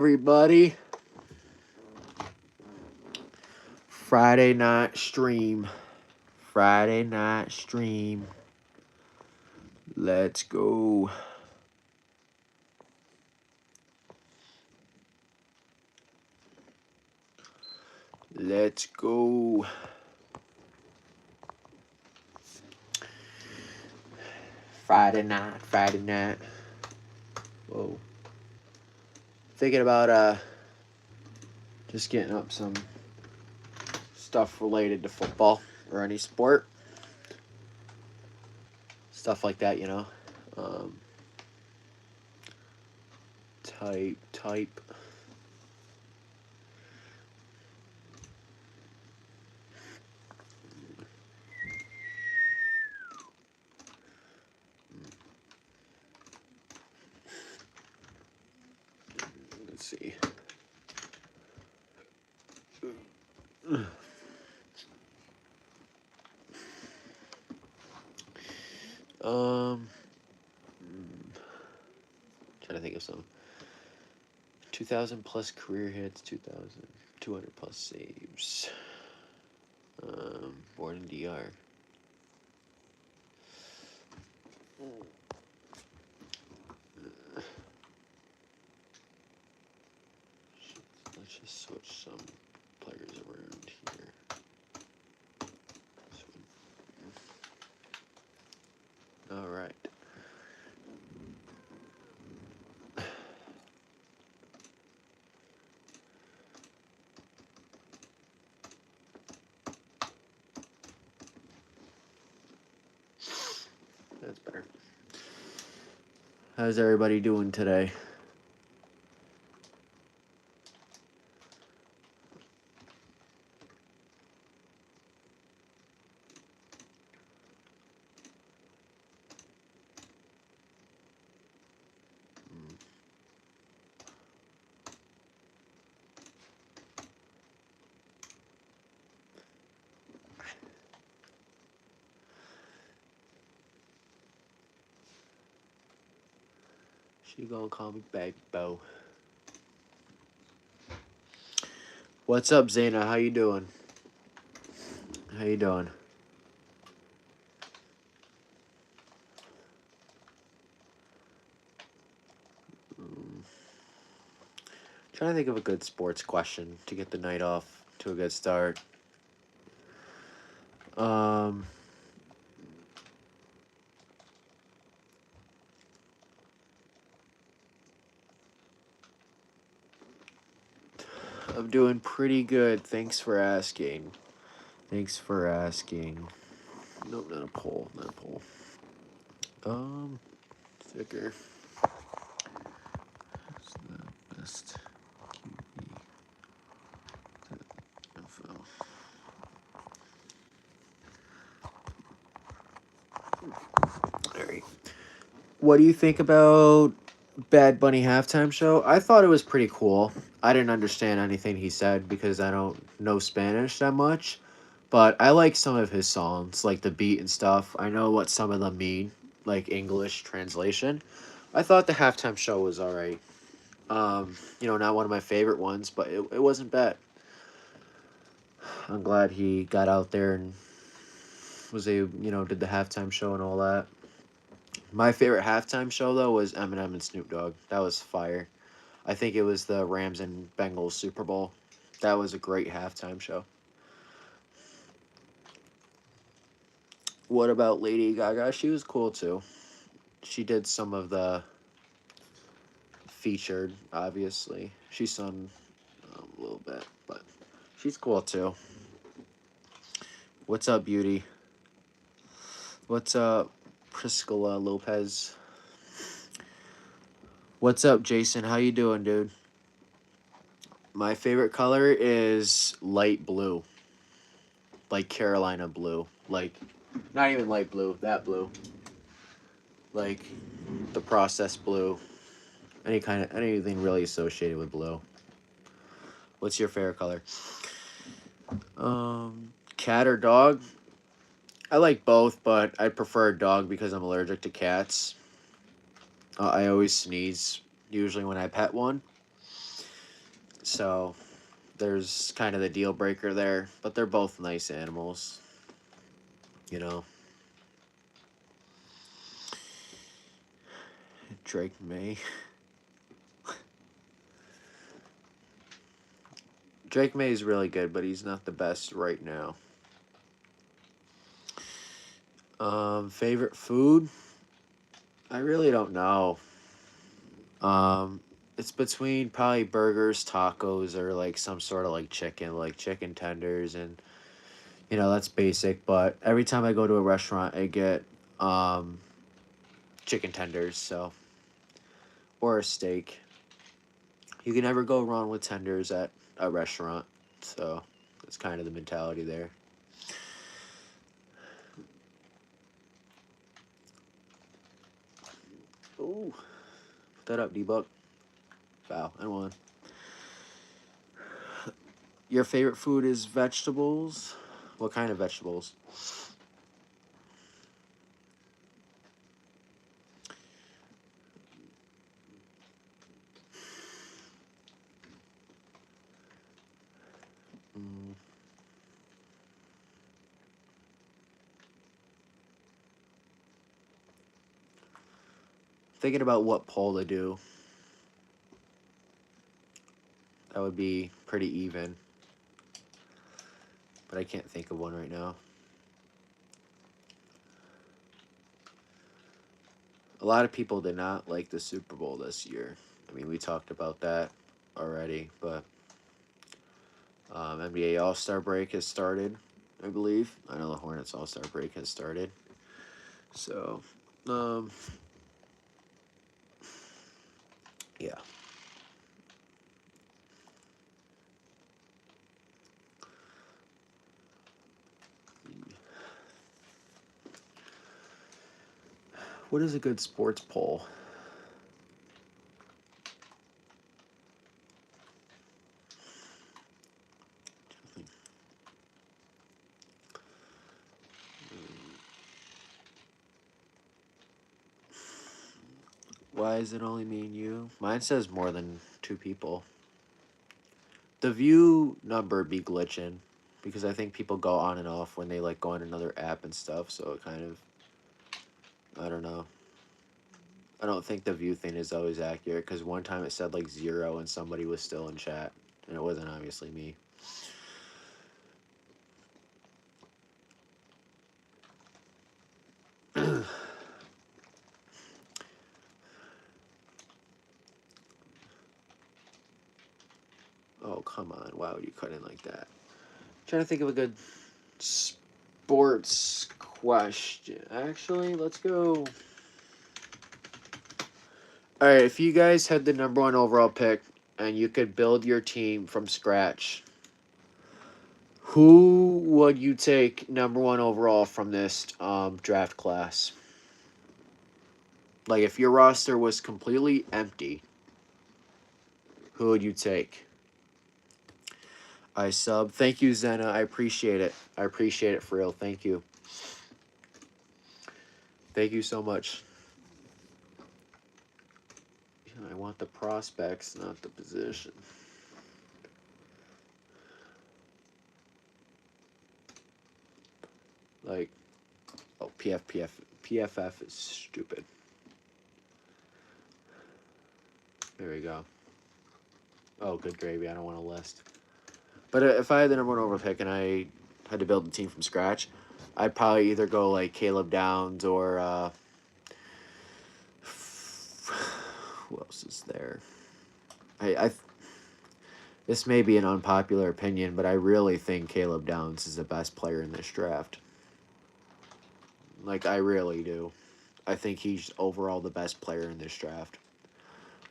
Everybody, Friday night stream. Friday night stream. Let's go. Let's go. Friday night, Friday night. Whoa. Thinking about just getting up some stuff related to football or any sport. Stuff like that, you know. Um, type. Let's see. Um, trying to think of some. 2,000 plus career hits, 2,200 plus saves. Born in DR. Let's just switch some players around here. All right. That's better. How's everybody doing today? She gonna call me Baby Bo. What's up, Zayna? How you doing? How you doing? Trying to think of a good sports question to get the night off to a good start. Um, I'm doing pretty good. Thanks for asking. Thanks for asking. Nope, not a poll. Not a poll. Thicker. What's the best QB NFL? All right. What do you think about Bad Bunny halftime show? I thought it was pretty cool. I didn't understand anything he said because I don't know Spanish that much, but I like some of his songs, like the beat and stuff. I know what some of them mean, like English translation. I thought the halftime show was all right. Not one of my favorite ones, but it wasn't bad. I'm glad he got out there and did the halftime show and all that. My favorite halftime show though was Eminem and Snoop Dogg. That was fire. I think it was the Rams and Bengals Super Bowl. That was a great halftime show. What about Lady Gaga? She was cool too. She did some of the featured, obviously. She sung a little bit, but she's cool too. What's up, Beauty? What's up, Priscilla Lopez? What's up, Jason? How you doing, dude? My favorite color is light blue. Like Carolina blue. Like, not even light blue, that blue. Like, the processed blue. Anything really associated with blue. What's your favorite color? Cat or dog? I like both, but I prefer a dog because I'm allergic to cats. I always sneeze, usually when I pet one. So there's kind of the deal breaker there, but they're both nice animals, you know. Drake May. Drake May is really good, but he's not the best right now. Favorite food? I really don't know. Um, it's between probably burgers, tacos, or like some sort of like chicken tenders, and that's basic. But every time I go to a restaurant, I get um chicken tenders, so or a steak. You can never go wrong with tenders at a restaurant. So that's kind of the mentality there. Ooh, put that up, debug. Wow, and one. Your favorite food is vegetables? What kind of vegetables? Mm, thinking about what poll to do. That would be pretty even, but I can't think of one right now. A lot of people did not like the Super Bowl this year. I mean, we talked about that already, but NBA All Star break has started, I believe. I know the Hornets All Star break has started. So, um, yeah. What is a good sports poll? Why is it only me and you? Mine says more than two people. The view number be glitching because I think people go on and off when they like go on another app and stuff. So it kind of, I don't know. I don't think the view thing is always accurate because one time it said like 0 and somebody was still in chat and it wasn't obviously me. Oh, come on. Why would you cut in like that? Trying to think of a good sports question. Actually, let's go. All right, if you guys had the number one overall pick and you could build your team from scratch, who would you take number one overall from this draft class? Like, if your roster was completely empty, who would you take? I sub. Thank you, Zena. I appreciate it. I appreciate it for real. Thank you. Thank you so much. I want the prospects, not the position. Like, oh, PFF is stupid. There we go. Oh, good gravy. I don't want to list. But if I had the number one overall pick and I had to build a team from scratch, I'd probably either go like Caleb Downs or who else is there? I this may be an unpopular opinion, but I really think Caleb Downs is the best player in this draft. Like, I really do. I think he's overall the best player in this draft.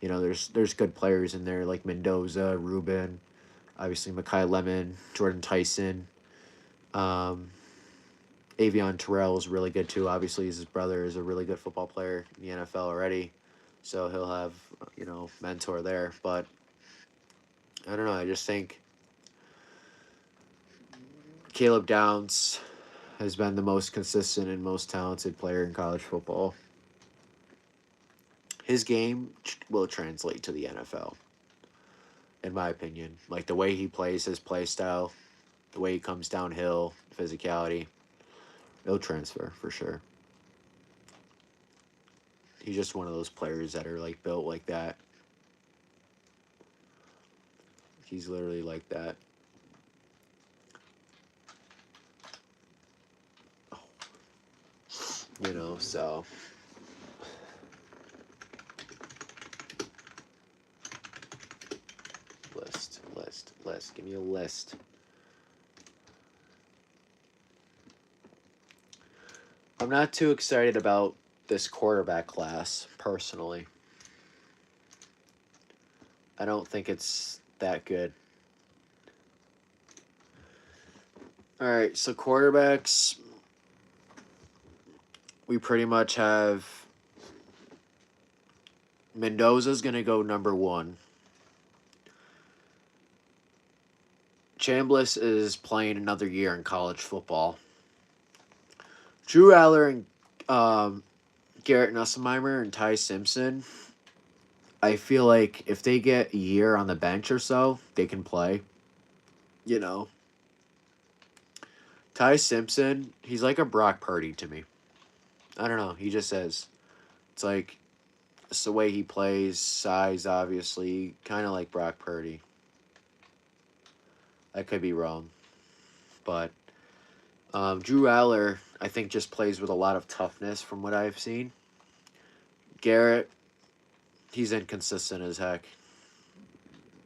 There's good players in there like Mendoza, Ruben, obviously Makai Lemon, Jordan Tyson. Um, Avion Terrell is really good too. Obviously, his brother is a really good football player in the NFL already, so he'll have mentor there. But I don't know. I just think Caleb Downs has been the most consistent and most talented player in college football. His game will translate to the NFL. in my opinion. Like the way he plays, his play style, the way he comes downhill, physicality, he'll transfer for sure. He's just one of those players that are like built like that. He's literally like that. You know, so list. Give me a list. I'm not too excited about this quarterback class, personally. I don't think it's that good. All right, so quarterbacks, we pretty much have Mendoza's going to go number one. Chambliss is playing another year in college football. Drew Aller and Garrett Nussmeier and Ty Simpson, I feel like if they get a year on the bench or so, they can play. You know, Ty Simpson, he's like a Brock Purdy to me. I don't know. He just says it's like it's the way he plays, size obviously, kind of like Brock Purdy. I could be wrong, but Drew Aller, I think, just plays with a lot of toughness from what I've seen. Garrett, he's inconsistent as heck.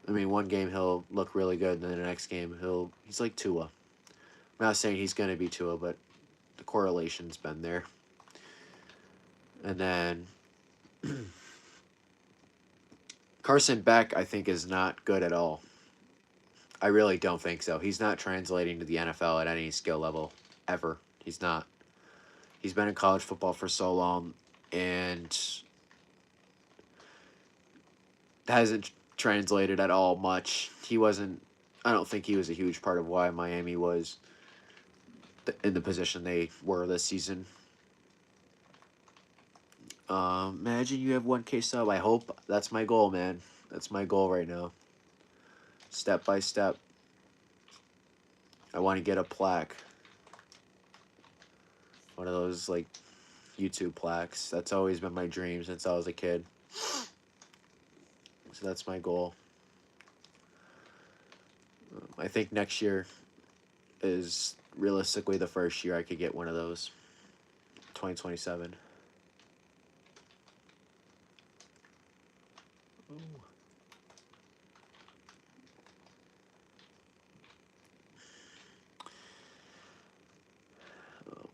I mean, one game he'll look really good, and then the next game he's like Tua. I'm not saying he's gonna be Tua, but the correlation's been there. And then Carson Beck, I think, is not good at all. I really don't think so. He's not translating to the NFL at any skill level ever. He's not. He's been in college football for so long and hasn't translated at all much. He wasn't. I don't think he was a huge part of why Miami was in the position they were this season. Imagine you have 1K sub. I hope that's my goal, man. That's my goal right now. Step by step. I want to get a plaque. One of those like YouTube plaques. That's always been my dream since I was a kid. So that's my goal. I think next year is realistically the first year I could get one of those. 2027.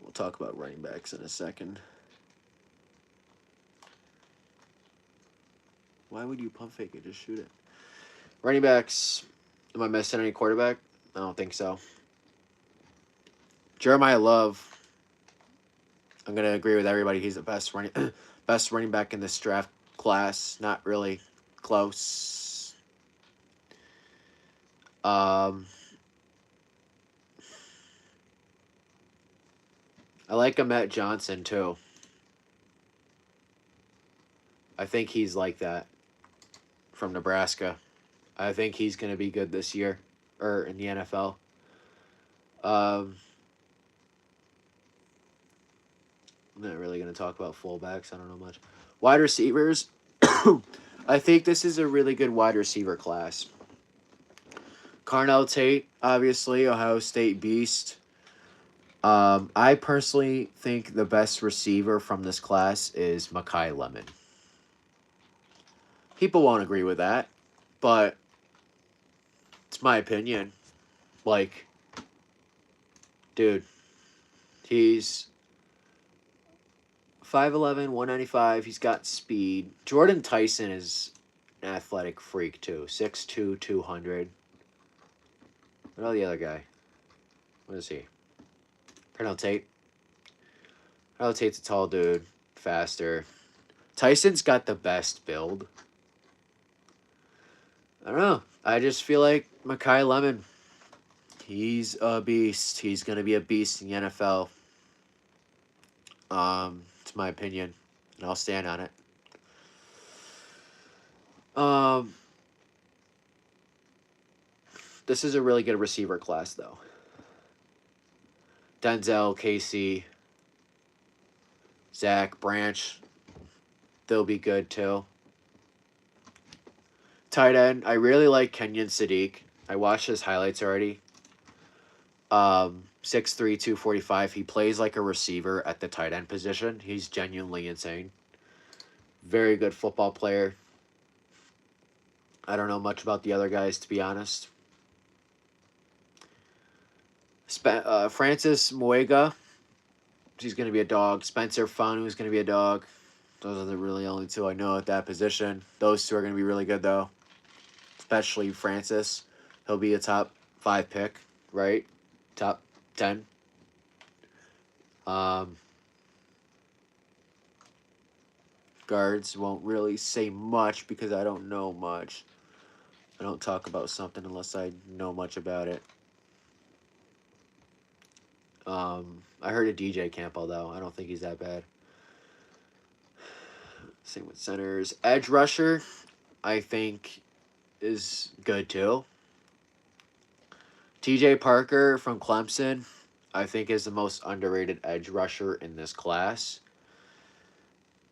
We'll talk about running backs in a second. Why would you pump fake it? Just shoot it. Running backs. Am I missing any quarterback? I don't think so. Jeremiah Love. I'm gonna agree with everybody. He's the best running back in this draft class. Not really close. I like Ahmet Johnson too. I think he's like that from Nebraska. I think he's going to be good this year or in the NFL. I'm not really going to talk about fullbacks. I don't know much. Wide receivers. I think this is a really good wide receiver class. Carnell Tate, obviously, Ohio State beast. I personally think the best receiver from this class is Mekhi Lemon. People won't agree with that, but it's my opinion. Like, dude, he's 5'11", 195. He's got speed. Jordan Tyson is an athletic freak, too. 6'2", 200. What about the other guy? What is he? Pernell Tate. Pernell Tate's a tall dude. Faster. Tyson's got the best build. I don't know. I just feel like Mekhi Lemon, he's a beast. He's going to be a beast in the NFL. It's my opinion, and I'll stand on it. This is a really good receiver class, though. Denzel, Casey, Zach, Branch, they'll be good too. Tight end, I really like Kenyon Sadiq. I watched his highlights already. 6'3", 245. He plays like a receiver at the tight end position. He's genuinely insane. Very good football player. I don't know much about the other guys, to be honest. Francis Muega, he's going to be a dog. Spencer Fanu is going to be a dog. Those are the really only two I know at that position. Those two are going to be really good, though. Especially Francis. He'll be a top 5 pick, right? Top 10. Guards won't really say much because I don't know much. I don't talk about something unless I know much about it. I heard of DJ Campbell, though. I don't think he's that bad. Same with centers. Edge rusher, I think, is good, too. TJ Parker from Clemson, I think, is the most underrated edge rusher in this class.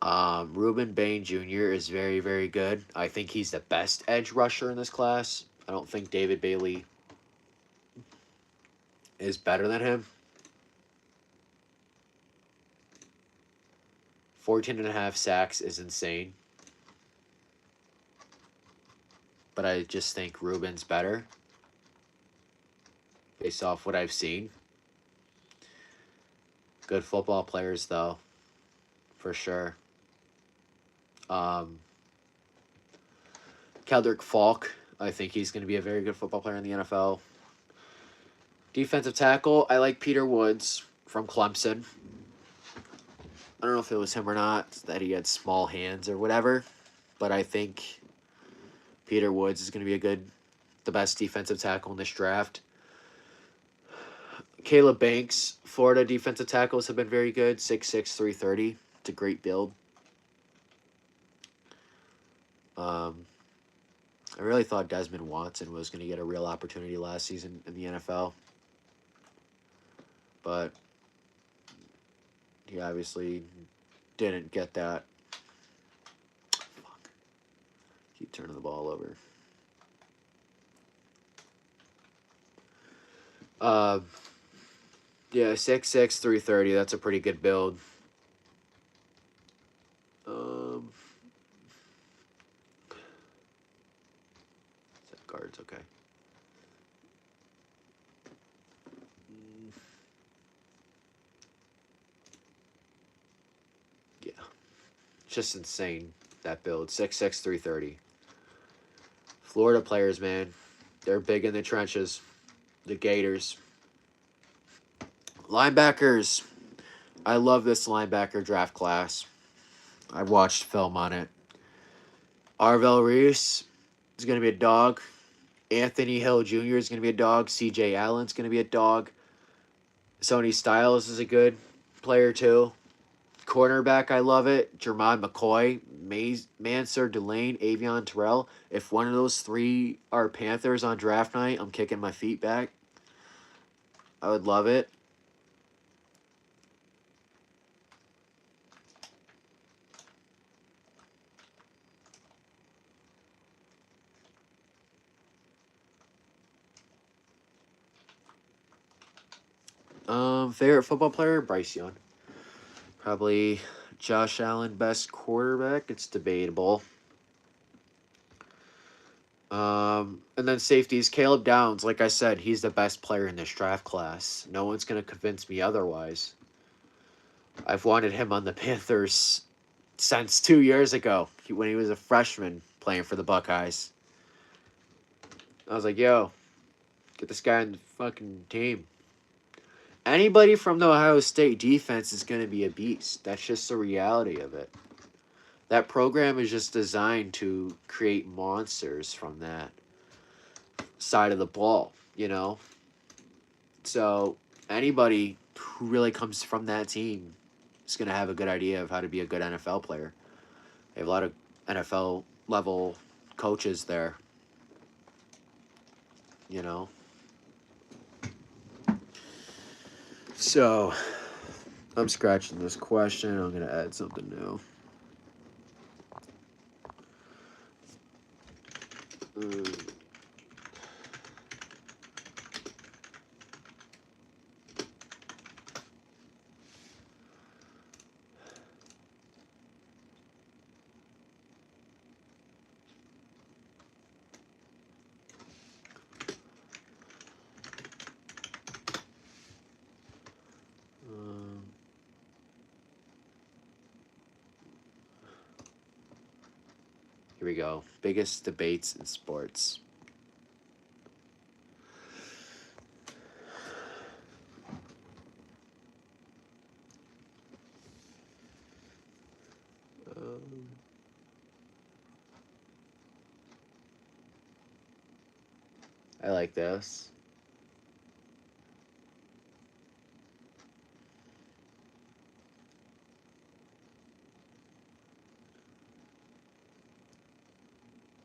Ruben Bain Jr. is very, very good. I think he's the best edge rusher in this class. I don't think David Bailey is better than him. 14.5 sacks is insane. But I just think Ruben's better. Based off what I've seen. Good football players, though. For sure. Keldrick Falk. I think he's going to be a very good football player in the NFL. Defensive tackle. I like Peter Woods from Clemson. I don't know if it was him or not, that he had small hands or whatever. But I think Peter Woods is going to be the best defensive tackle in this draft. Caleb Banks, Florida defensive tackles have been very good. 6'6", 330. It's a great build. I really thought Desmond Watson was going to get a real opportunity last season in the NFL. But he obviously didn't get that. Fuck. Keep turning the ball over. Yeah, 6'6", 330. That's a pretty good build. Guards, okay. Yeah. Just insane, that build. 6'6", 330. Florida players, man. They're big in the trenches. The Gators. Linebackers. I love this linebacker draft class. I've watched film on it. Arvell Reese is going to be a dog. Anthony Hill Jr. is going to be a dog. C.J. Allen's going to be a dog. Sony Styles is a good player, too. Cornerback, I love it. Jermon McCoy, Mansur Delane, Avion Terrell. If one of those three are Panthers on draft night, I'm kicking my feet back. I would love it. Favorite football player? Bryce Young. Probably Josh Allen, best quarterback. It's debatable. And then safeties, Caleb Downs. Like I said, he's the best player in this draft class. No one's going to convince me otherwise. I've wanted him on the Panthers since 2 years ago when he was a freshman playing for the Buckeyes. I was like, yo, get this guy on the fucking team. Anybody from the Ohio State defense is going to be a beast. That's just the reality of it. That program is just designed to create monsters from that side of the ball, you know? So anybody who really comes from that team is going to have a good idea of how to be a good NFL player. They have a lot of NFL level coaches there. you know? So, I'm scratching this question. I'm going to add something new. Mm. Here we go. Biggest debates in sports. I like this.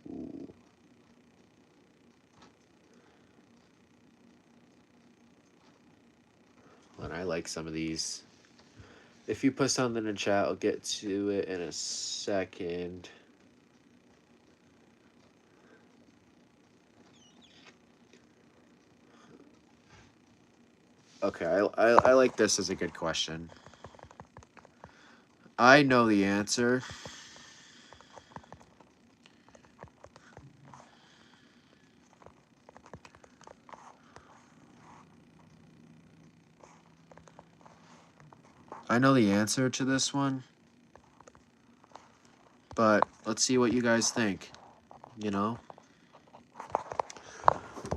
Ooh. And I like some of these. If you put something in chat, I'll get to it in a second. Okay, I like this as a good question. I know the answer. I know the answer to this one. But let's see what you guys think. You know?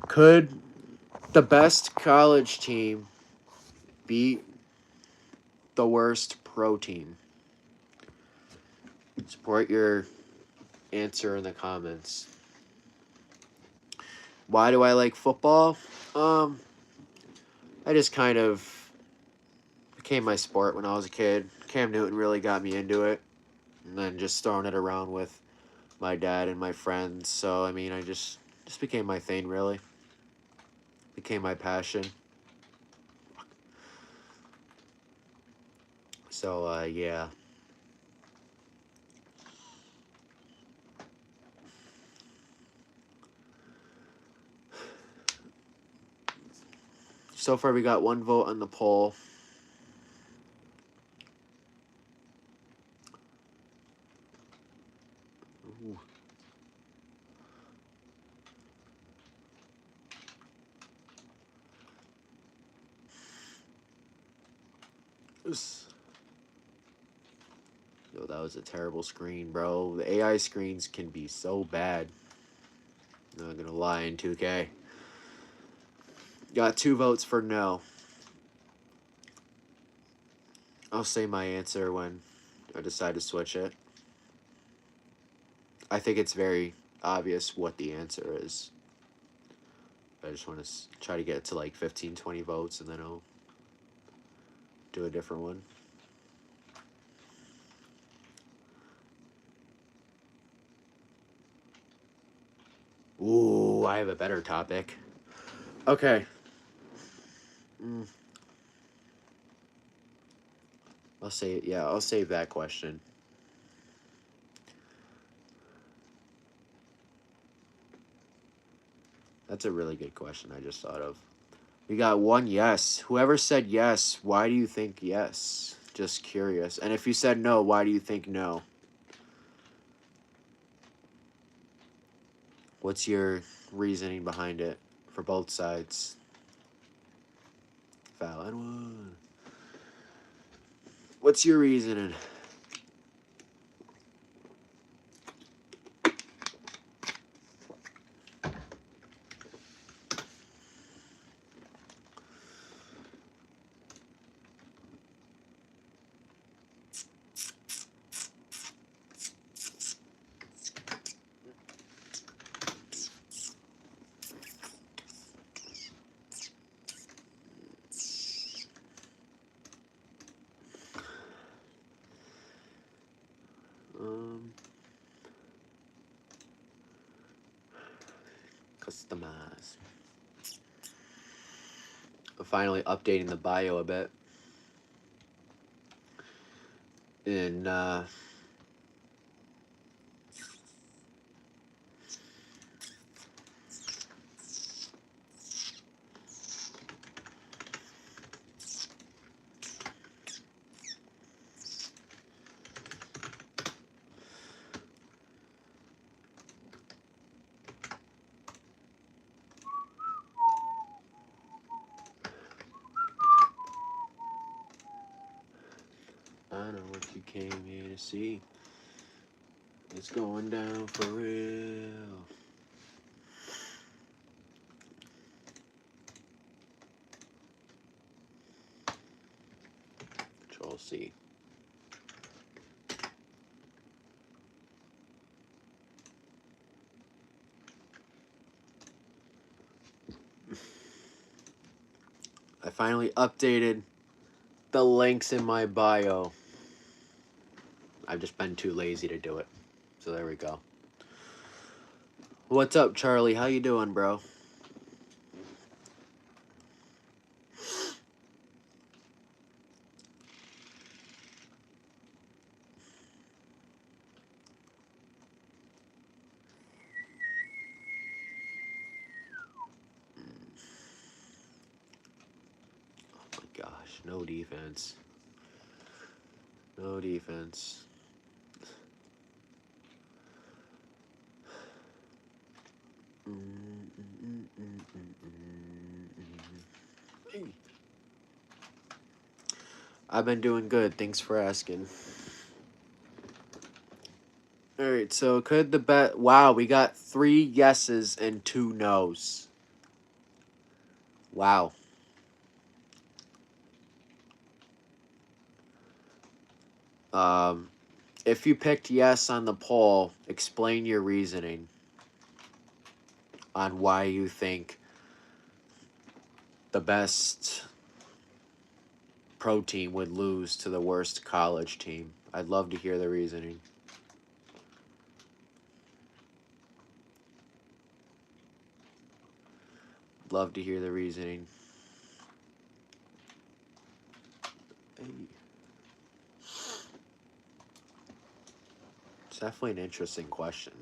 Could the best college team beat the worst pro team? Support your answer in the comments. Why do I like football? I just kind of became my sport when I was a kid. Cam Newton really got me into it. And then just throwing it around with my dad and my friends. So, I mean, I just became my thing, really. Became my passion. So, yeah. So far, we got one vote on the poll. Ooh. Yo, that was a terrible screen, bro. The AI screens can be so bad. Not gonna lie in 2K. Got 2 votes for no. I'll say my answer when I decide to switch it. I think it's very obvious what the answer is. I just want to try to get to like 15, 20 votes, and then I'll do a different one. Ooh, I have a better topic. Okay. I'll save that question. That's a really good question I just thought of. We got 1 yes. Whoever said yes, why do you think yes? Just curious. And if you said no, why do you think no? What's your reasoning behind it for both sides? Fallon. What's your reasoning? Customize. finally updating the bio a bit. And I know what you came here to see. It's going down for real. Control C. I finally updated the links in my bio. I've just been too lazy to do it. So there we go. What's up, Charlie? How you doing, bro? Oh my gosh, no defense. No defense. I've been doing good. Thanks for asking. All right, so could the bet? Wow, we got 3 yeses and 2 nos. Wow. If you picked yes on the poll, explain your reasoning on why you think the best pro team would lose to the worst college team. I'd love to hear the reasoning. Love to hear the reasoning. It's definitely an interesting question.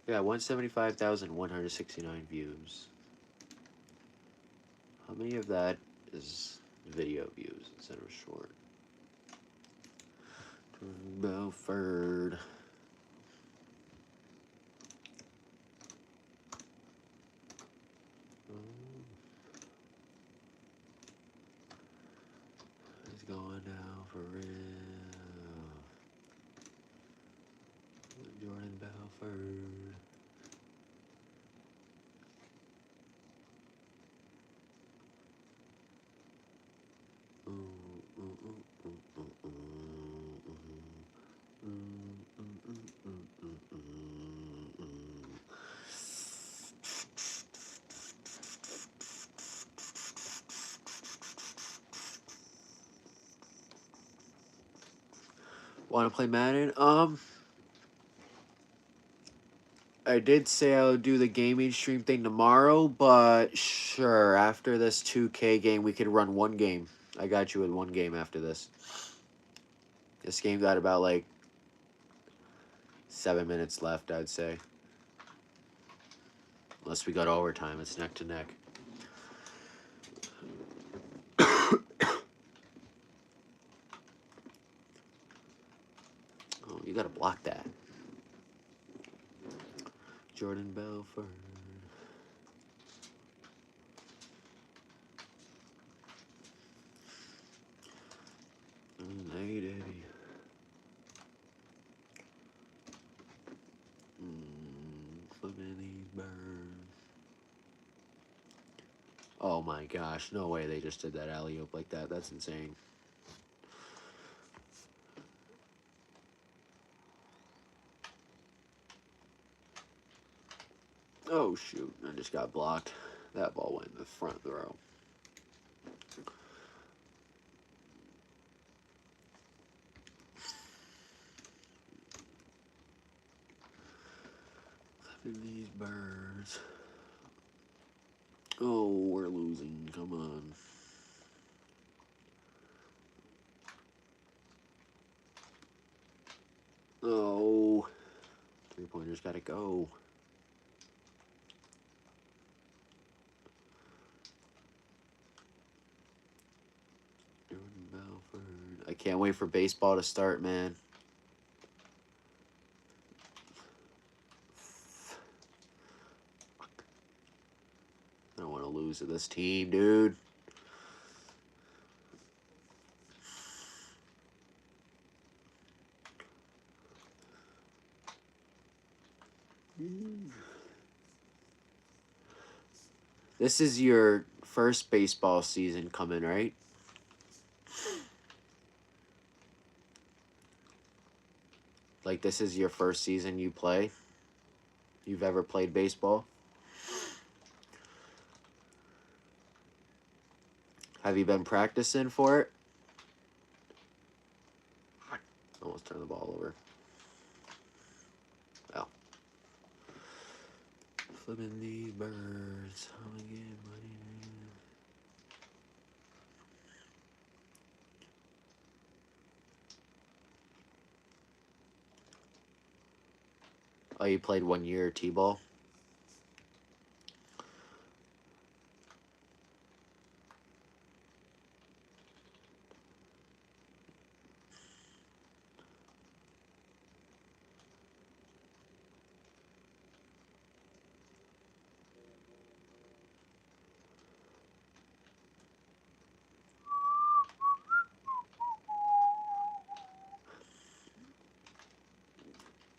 Yeah, 175,169 views. How many of that is video views instead of short? Belford. He's going down for real. Jordan Belford. Want to play Madden? I did say I would do the gaming stream thing tomorrow, but sure, after this 2K game, we could run one game. I got you with one game after this. This game got about, like, 7 minutes left, I'd say. Unless we got overtime, it's neck to neck. Oh, you gotta block that. Jordan Belford. Hey, Debbie. Flipping these birds. Oh my gosh, no way they just did that alley-oop like that. That's insane. Oh, shoot. I just got blocked. That ball went in the front row. These birds. Oh, we're losing. Come on. Oh. 3-pointers gotta go. Jordan Belfort. I can't wait for baseball to start, man. I don't want to lose to this team, dude. This is your first baseball season coming, right? Like, this is your first season you play? You've ever played baseball? Have you been practicing for it? Almost turned the ball over. Oh. Flipping these birds. How I get money. Oh, you played 1 year T-ball?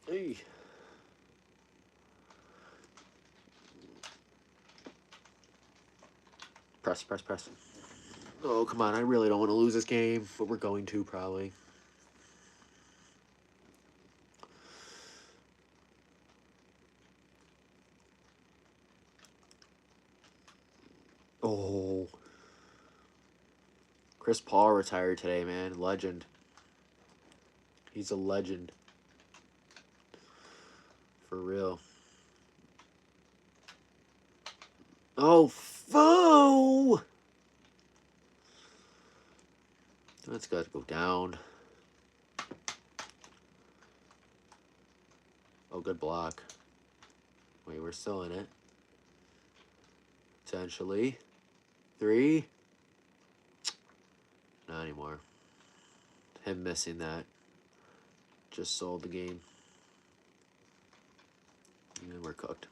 Hey. Press, press, press. Oh, come on. I really don't want to lose this game, but we're going to probably. Oh. Chris Paul retired today, man. Legend. He's a legend. For real. Oh, foe! That's got to go down. Oh, good block. Wait, we're still in it. Potentially. 3. Not anymore. Him missing that just sold the game. And we're cooked.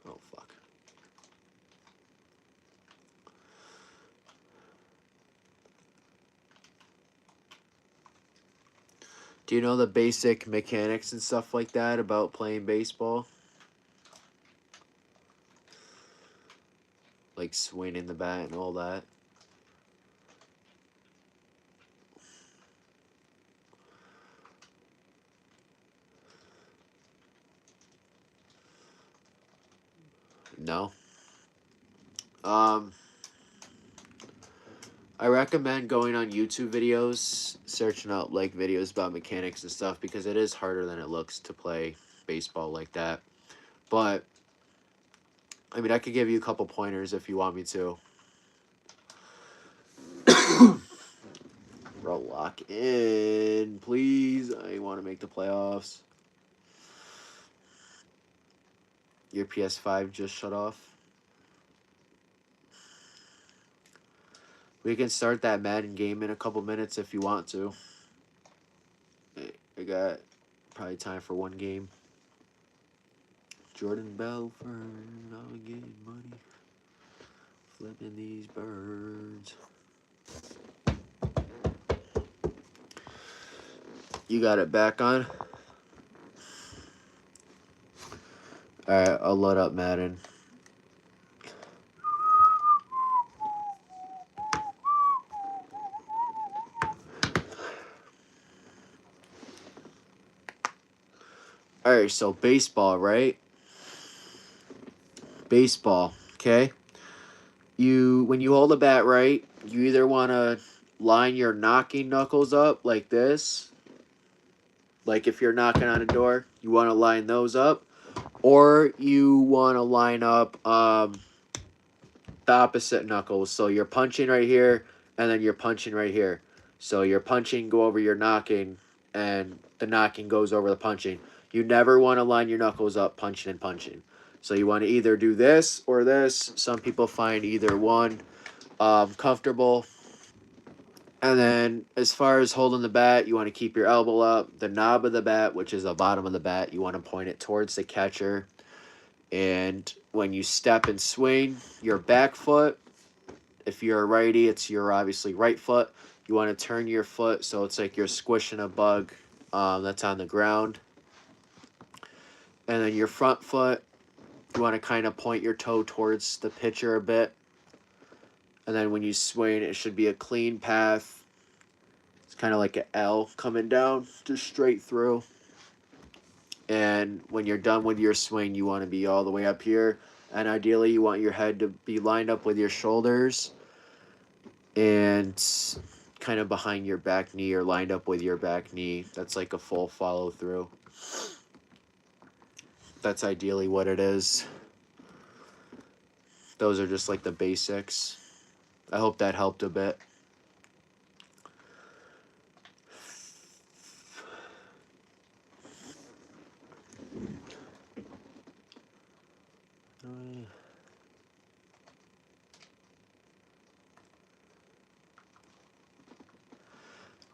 Oh, fuck. Do you know the basic mechanics and stuff like that about playing baseball? Like swinging the bat and all that? No. I recommend going on YouTube videos, searching out like videos about mechanics and stuff, because it is harder than it looks to play baseball like that. But I mean, I could give you a couple pointers if you want me to. Bro, lock in, please. I want to make the playoffs. Your PS5 just shut off. We can start that Madden game in a couple minutes if you want to. I got probably time for one game. Jordan Belfort, I'm getting money. Flipping these birds. You got it back on? Alright, I'll load up Madden. All right, so baseball, right? Baseball, okay? When you hold the bat right, you either want to line your knocking knuckles up like this. Like if you're knocking on a door, you want to line those up, or you want to line up the opposite knuckles. So you're punching right here, and then you're punching right here. So your punching go over your knocking, and the knocking goes over the punching. You never want to line your knuckles up punching and punching. So you want to either do this or this. Some people find either one comfortable. And then as far as holding the bat, you want to keep your elbow up. The knob of the bat, which is the bottom of the bat, you want to point it towards the catcher. And when you step and swing, your back foot, if you're a righty, it's your obviously right foot. You want to turn your foot so it's like you're squishing a bug that's on the ground. And then your front foot, you want to kind of point your toe towards the pitcher a bit. And then when you swing, it should be a clean path. It's kind of like an L coming down, just straight through. And when you're done with your swing, you want to be all the way up here. And ideally, you want your head to be lined up with your shoulders and kind of behind your back knee or lined up with your back knee. That's like a full follow through. That's ideally what it is. Those are just like the basics. I hope that helped a bit.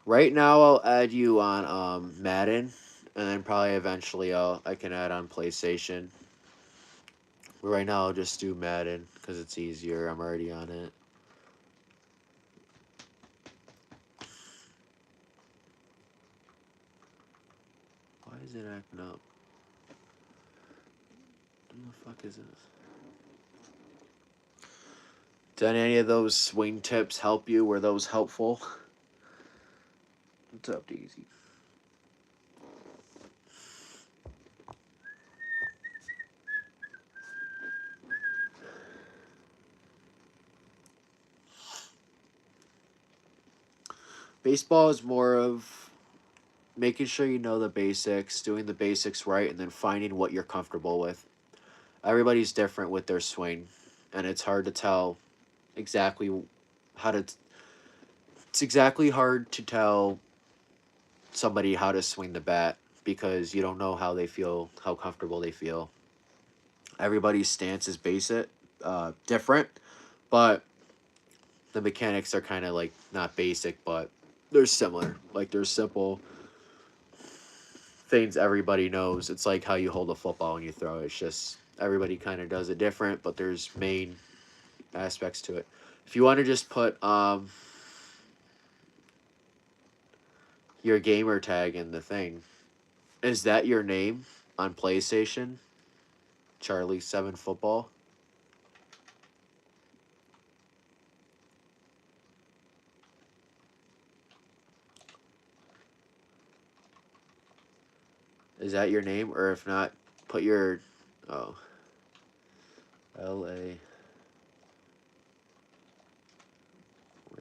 Right now, I'll add you on Madden, and then probably eventually I can add on PlayStation. But right now, I'll just do Madden because it's easier. I'm already on it. Why is it acting up? What the fuck is this? Did any of those swing tips help you? Were those helpful? What's up, Daisy? Baseball is more of making sure you know the basics, doing the basics right, and then finding what you're comfortable with. Everybody's different with their swing, and it's hard to tell exactly how to. It's exactly hard to tell somebody how to swing the bat because you don't know how they feel, how comfortable they feel. Everybody's stance is different, but the mechanics are kind of like not basic, but they're similar. Like there's simple things everybody knows. It's like how you hold a football and you throw it. It's just everybody kind of does it different, but there's main aspects to it. If you want to just put your gamer tag in the thing, is that your name on PlayStation? Charlie 7 Football? Is that your name? Or if not, put your LA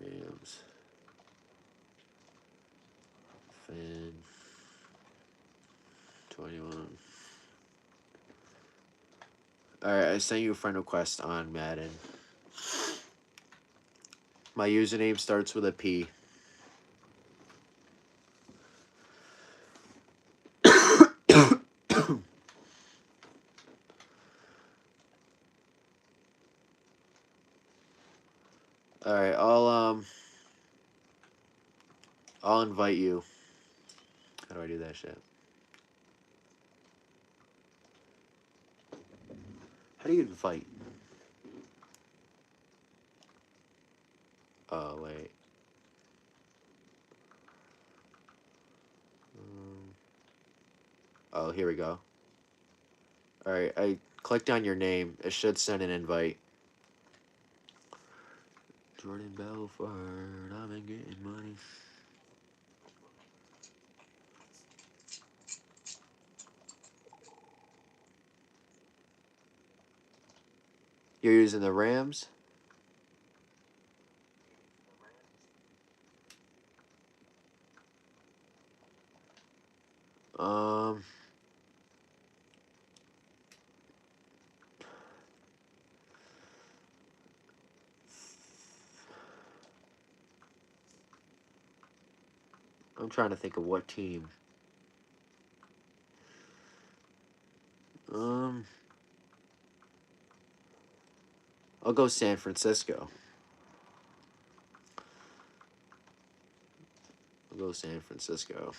Rams fan 21. Alright, I sent you a friend request on Madden. My username starts with a P. Alright, I'll invite you. How do I do that shit? How do you invite? Oh, wait. Oh, here we go. Alright, I clicked on your name. It should send an invite. Jordan Belfort, I've been getting money. You're using the Rams? Um, I'm trying to think of what team. Um, I'll go San Francisco. I'll go San Francisco.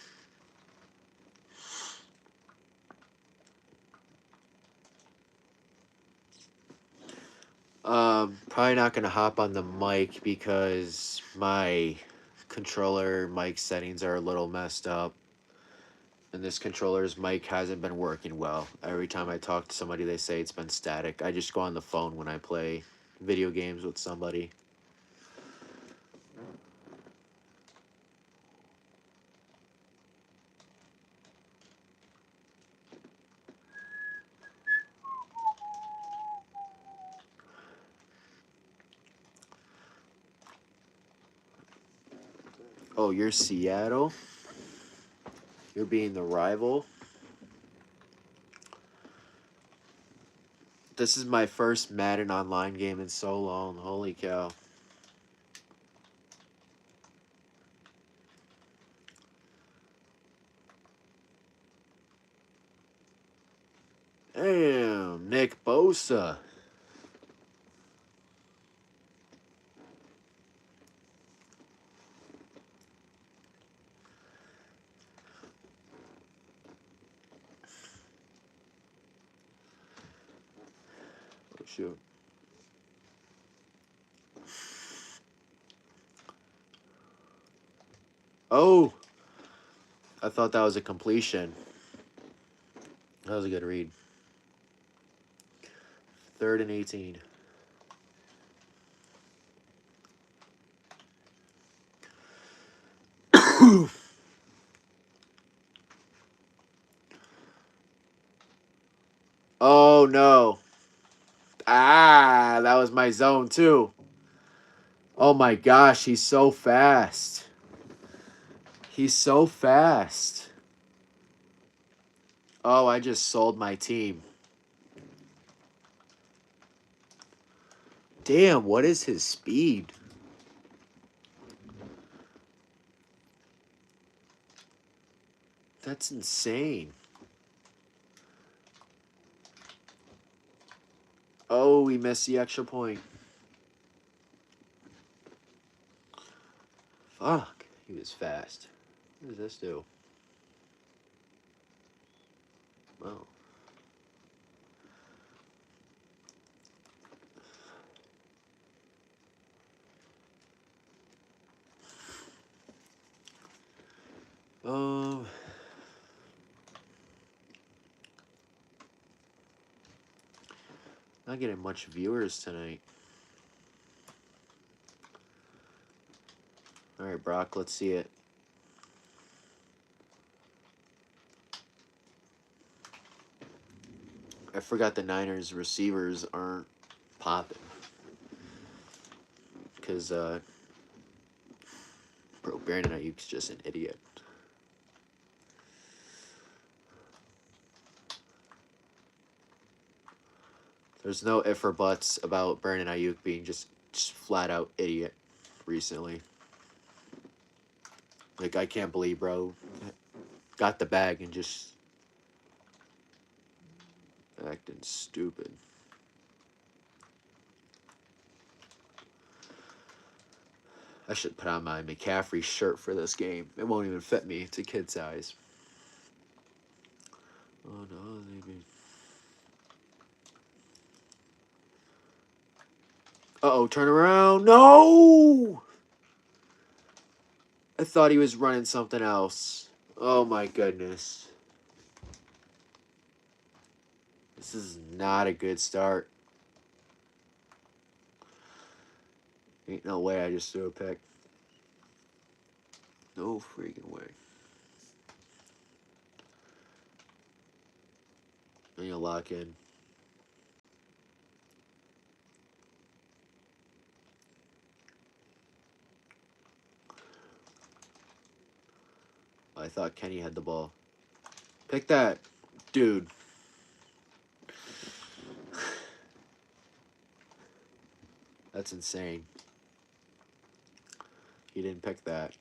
Probably not gonna hop on the mic because my controller mic settings are a little messed up, and this controller's mic hasn't been working well. Every time I talk to somebody, they say it's been static. I just go on the phone when I play video games with somebody. Oh, you're Seattle? You're being the rival? This is my first Madden online game in so long. Holy cow. Damn, Nick Bosa. Oh, shoot. Oh, I thought that was a completion. That was a good read. 3rd and 18. Oh, no. Ah, that was my zone, too. Oh, my gosh. He's so fast. He's so fast. Oh, I just sold my team. Damn, what is his speed? That's insane. Oh, we missed the extra point. Fuck. He was fast. What does this do? Oh. Um. Not getting much viewers tonight. All right, Brock, let's see it. I forgot the Niners receivers aren't popping. Because, bro, Brandon Ayuk's just an idiot. There's no if or buts about Brandon Ayuk being just flat out idiot recently. Like, I can't believe, bro, got the bag and just acting stupid. I should put on my McCaffrey shirt for this game. It won't even fit me. It's a kid size. Oh, no. Uh-oh, turn around. No! I thought he was running something else. Oh, my goodness. This is not a good start. Ain't no way I just threw a pick. No freaking way. And you lock in. I thought Kenny had the ball. Pick that. Dude. That's insane. He didn't pick that.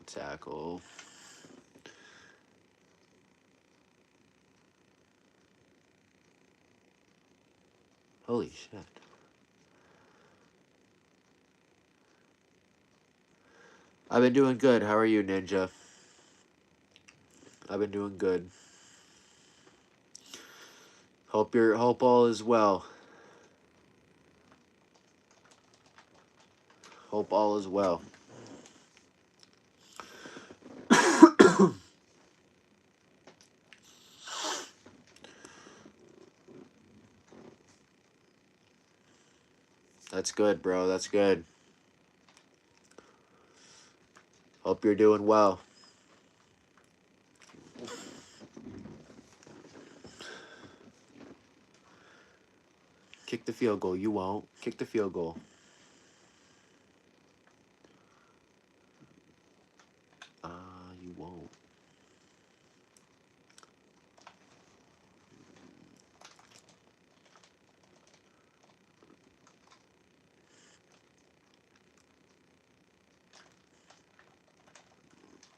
Tackle. Holy shit. I've been doing good. How are you, Ninja? I've been doing good. Hope all is well. Hope all is well. That's good, bro. That's good. Hope you're doing well. Kick the field goal. You won't. Kick the field goal. You won't.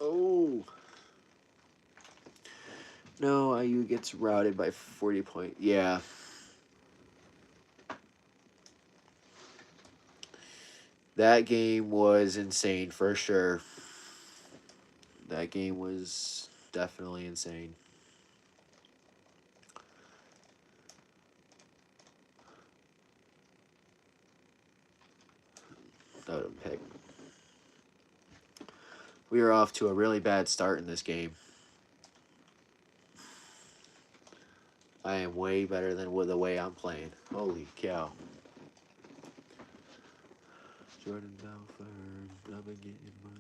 Oh. No, IU gets routed by 40 points. Yeah. That game was insane for sure. That game was definitely insane. That would pick. We were off to a really bad start in this game. I am way better than with the way I'm playing. Holy cow. Jordan Belfort, I've been getting money.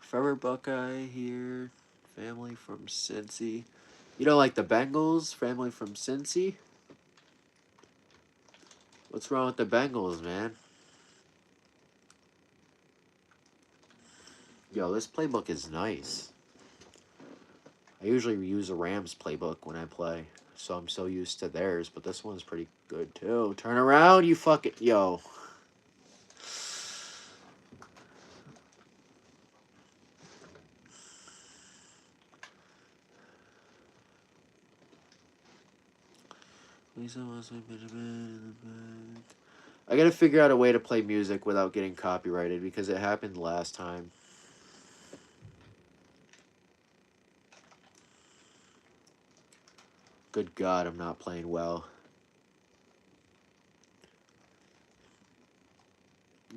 Forever Buckeye here. Family from Cincy. You don't like the Bengals? Family from Cincy? What's wrong with the Bengals, man? Yo, this playbook is nice. I usually use a Rams playbook when I play, so I'm so used to theirs, but this one's pretty good too. Turn around, you fucking... Yo. I gotta figure out a way to play music without getting copyrighted because it happened last time. Good God, I'm not playing well.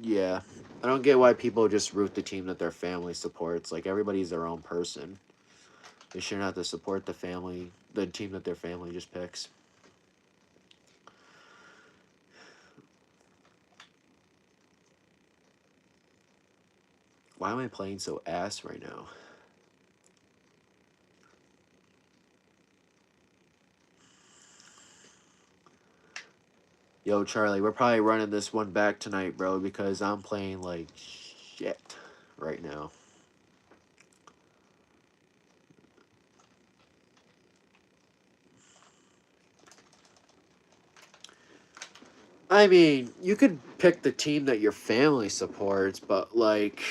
Yeah. I don't get why people just root the team that their family supports. Like, everybody's their own person. They shouldn't have to support the team that their family just picks. Why am I playing so ass right now? Yo, Charlie, we're probably running this one back tonight, bro, because I'm playing like shit right now. I mean, you could pick the team that your family supports, but like,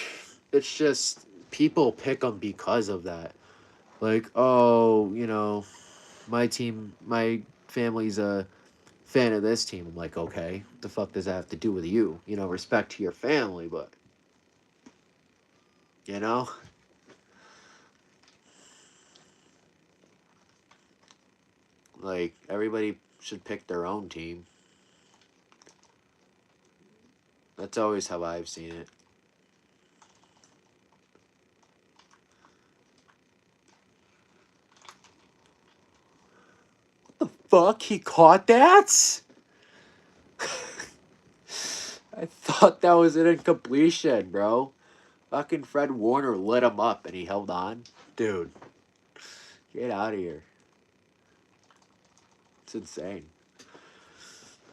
it's just people pick them because of that. Like, oh, my family's a fan of this team. I'm like, okay, what the fuck does that have to do with you? Respect to your family, but you know, like everybody should pick their own team. That's always how I've seen it. What the fuck? He caught that? I thought that was an incompletion, bro. Fucking Fred Warner lit him up and he held on. Dude, get out of here. It's insane.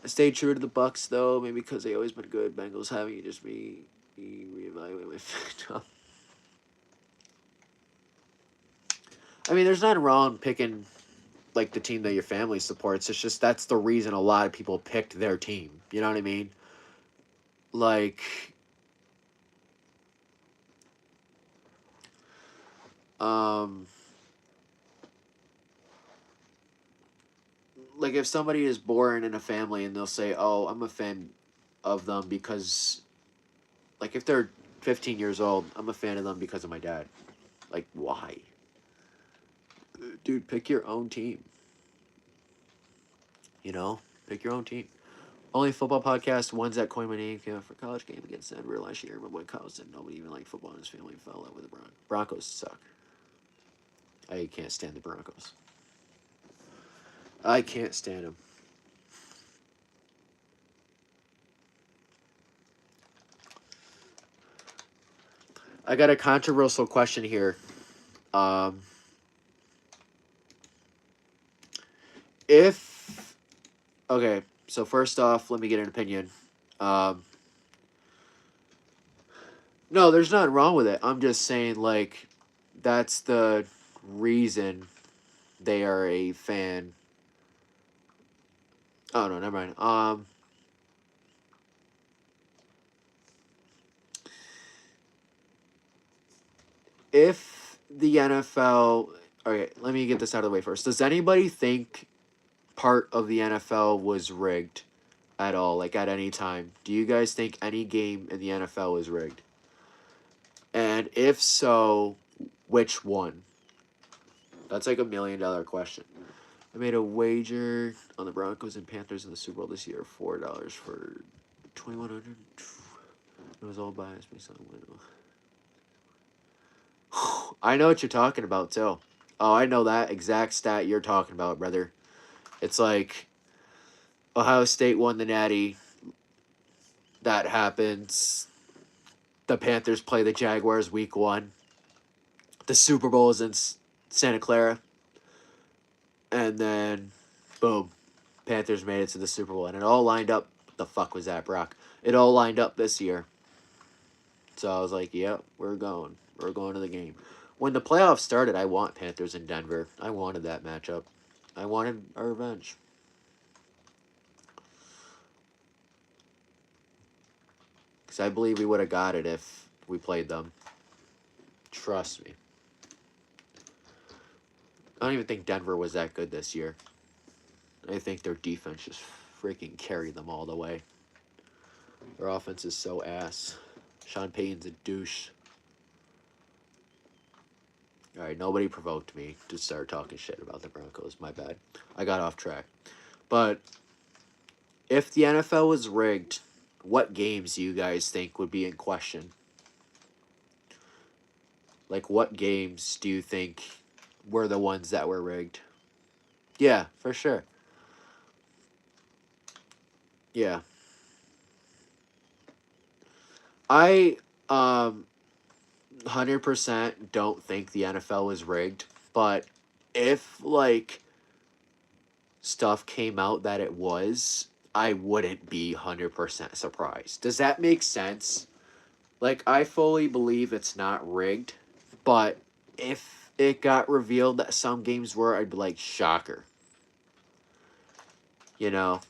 I stayed true to the Bucks though, maybe because they always been good. Bengals having just me reevaluate my fandom. I mean, there's nothing wrong picking like the team that your family supports. It's just that's the reason a lot of people picked their team. You know what I mean? Like, um, like if somebody is born in a family and they'll say, "Oh, I'm a fan of them because," like if they're 15 years old, I'm a fan of them because of my dad. Like, why? Dude, pick your own team. You know, pick your own team. Only football podcast, ones that coined my name, came out for college game against Denver last year. My boy Kyle said nobody even liked football in his family fell out with the Broncos. Broncos suck. I can't stand the Broncos. I can't stand them. I got a controversial question here. Um, if okay, so first off, let me get an opinion. Um, no, there's nothing wrong with it. I'm just saying, like, that's the reason they are a fan. Oh no, never mind. If the NFL, okay, let me get this out of the way first. Does anybody think part of the NFL was rigged at all, like at any time? Do you guys think any game in the NFL was rigged? And if so, which one? That's like $1 million question. I made a wager on the Broncos and Panthers in the Super Bowl this year, $4 for 2,100. It was all biased based on win. I know what you're talking about too. Oh, I know that exact stat you're talking about, brother. It's like Ohio State won the Natty. That happens. The Panthers play the Jaguars week 1. The Super Bowl is in Santa Clara. And then, boom, Panthers made it to the Super Bowl. And it all lined up. What the fuck was that, Brock? It all lined up this year. So I was like, yep, we're going. We're going to the game. When the playoffs started, I want Panthers in Denver. I wanted that matchup. I wanted our revenge. Because I believe we would have got it if we played them. Trust me. I don't even think Denver was that good this year. I think their defense just freaking carried them all the way. Their offense is so ass. Sean Payton's a douche. Alright, nobody provoked me to start talking shit about the Broncos. My bad. I got off track. But if the NFL was rigged, what games do you guys think would be in question? Like, what games do you think were the ones that were rigged? Yeah, for sure. Yeah. I 100% don't think the NFL was rigged, but if like stuff came out that it was, I wouldn't be 100% surprised. Does that make sense? Like I fully believe it's not rigged, but if it got revealed that some games were, I'd be like shocker. You know.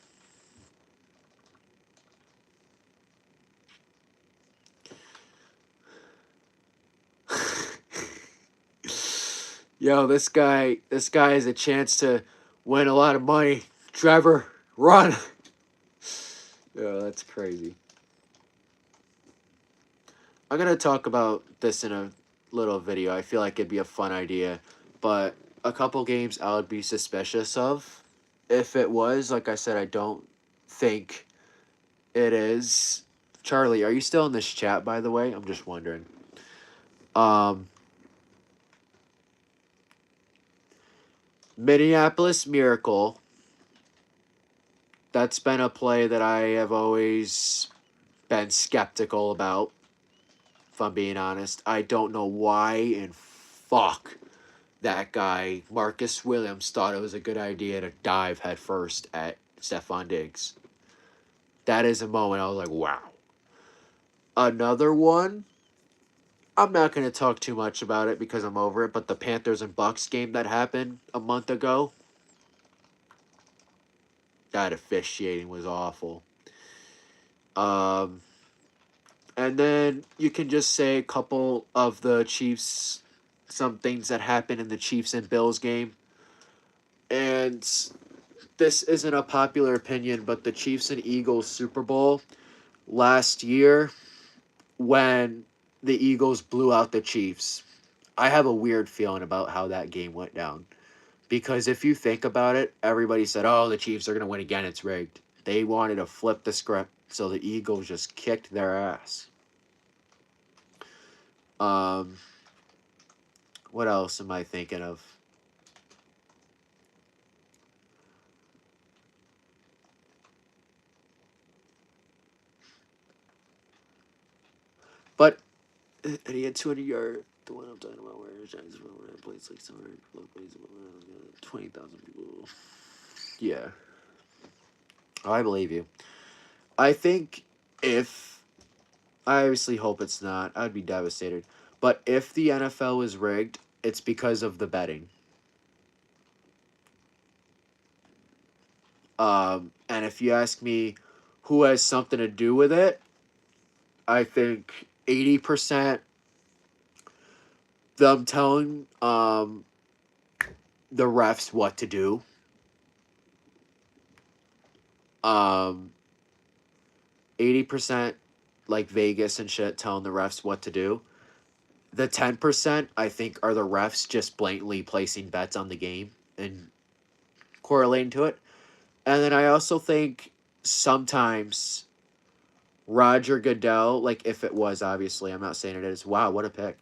Yo, this guy has a chance to win a lot of money. Trevor, run. Yo, that's crazy. I'm gonna talk about this in a little video. I feel like it'd be a fun idea, but a couple games I would be suspicious of. If it was, like I said, I don't think it is. Charlie, are you still in this chat, by the way? I'm just wondering. Um, Minneapolis Miracle. That's been a play that I have always been skeptical about. if I'm being honest. I don't know why and fuck that guy, Marcus Williams, thought it was a good idea to dive headfirst at Stephon Diggs. That is a moment I was like, wow. Another one, I'm not going to talk too much about it because I'm over it, but the Panthers and Bucks game that happened a month ago, that officiating was awful. And then you can just say a couple of the Chiefs, some things that happened in the Chiefs and Bills game. And this isn't a popular opinion, but the Chiefs and Eagles Super Bowl last year, when the Eagles blew out the Chiefs, I have a weird feeling about how that game went down. Because if you think about it, everybody said, oh, the Chiefs are going to win again. It's rigged. They wanted to flip the script, so the Eagles just kicked their ass. What else am I thinking of? But and he had 200 yards. The one I'm talking about, where Giants plays like 20,000 people. Yeah, I believe you. I think if I obviously hope it's not, I'd be devastated. But if the NFL is rigged, it's because of the betting. And if you ask me who has something to do with it, I think 80% them telling the refs what to do. 80% like Vegas and shit telling the refs what to do. The 10% I think are the refs just blatantly placing bets on the game and correlating to it. And then I also think sometimes Roger Goodell, like if it was, obviously, I'm not saying it is. Wow, what a pick.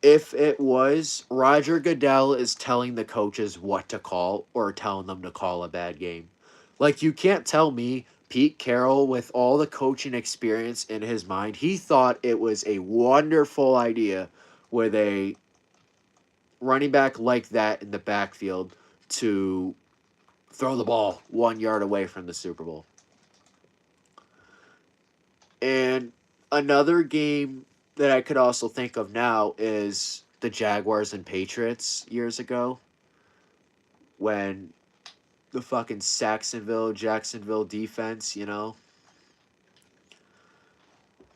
If it was, Roger Goodell is telling the coaches what to call or telling them to call a bad game. Like, you can't tell me Pete Carroll, with all the coaching experience in his mind, he thought it was a wonderful idea with a running back like that in the backfield to throw the ball 1 yard away from the Super Bowl. And another game that I could also think of now is the Jaguars and Patriots years ago, when the fucking Jacksonville defense,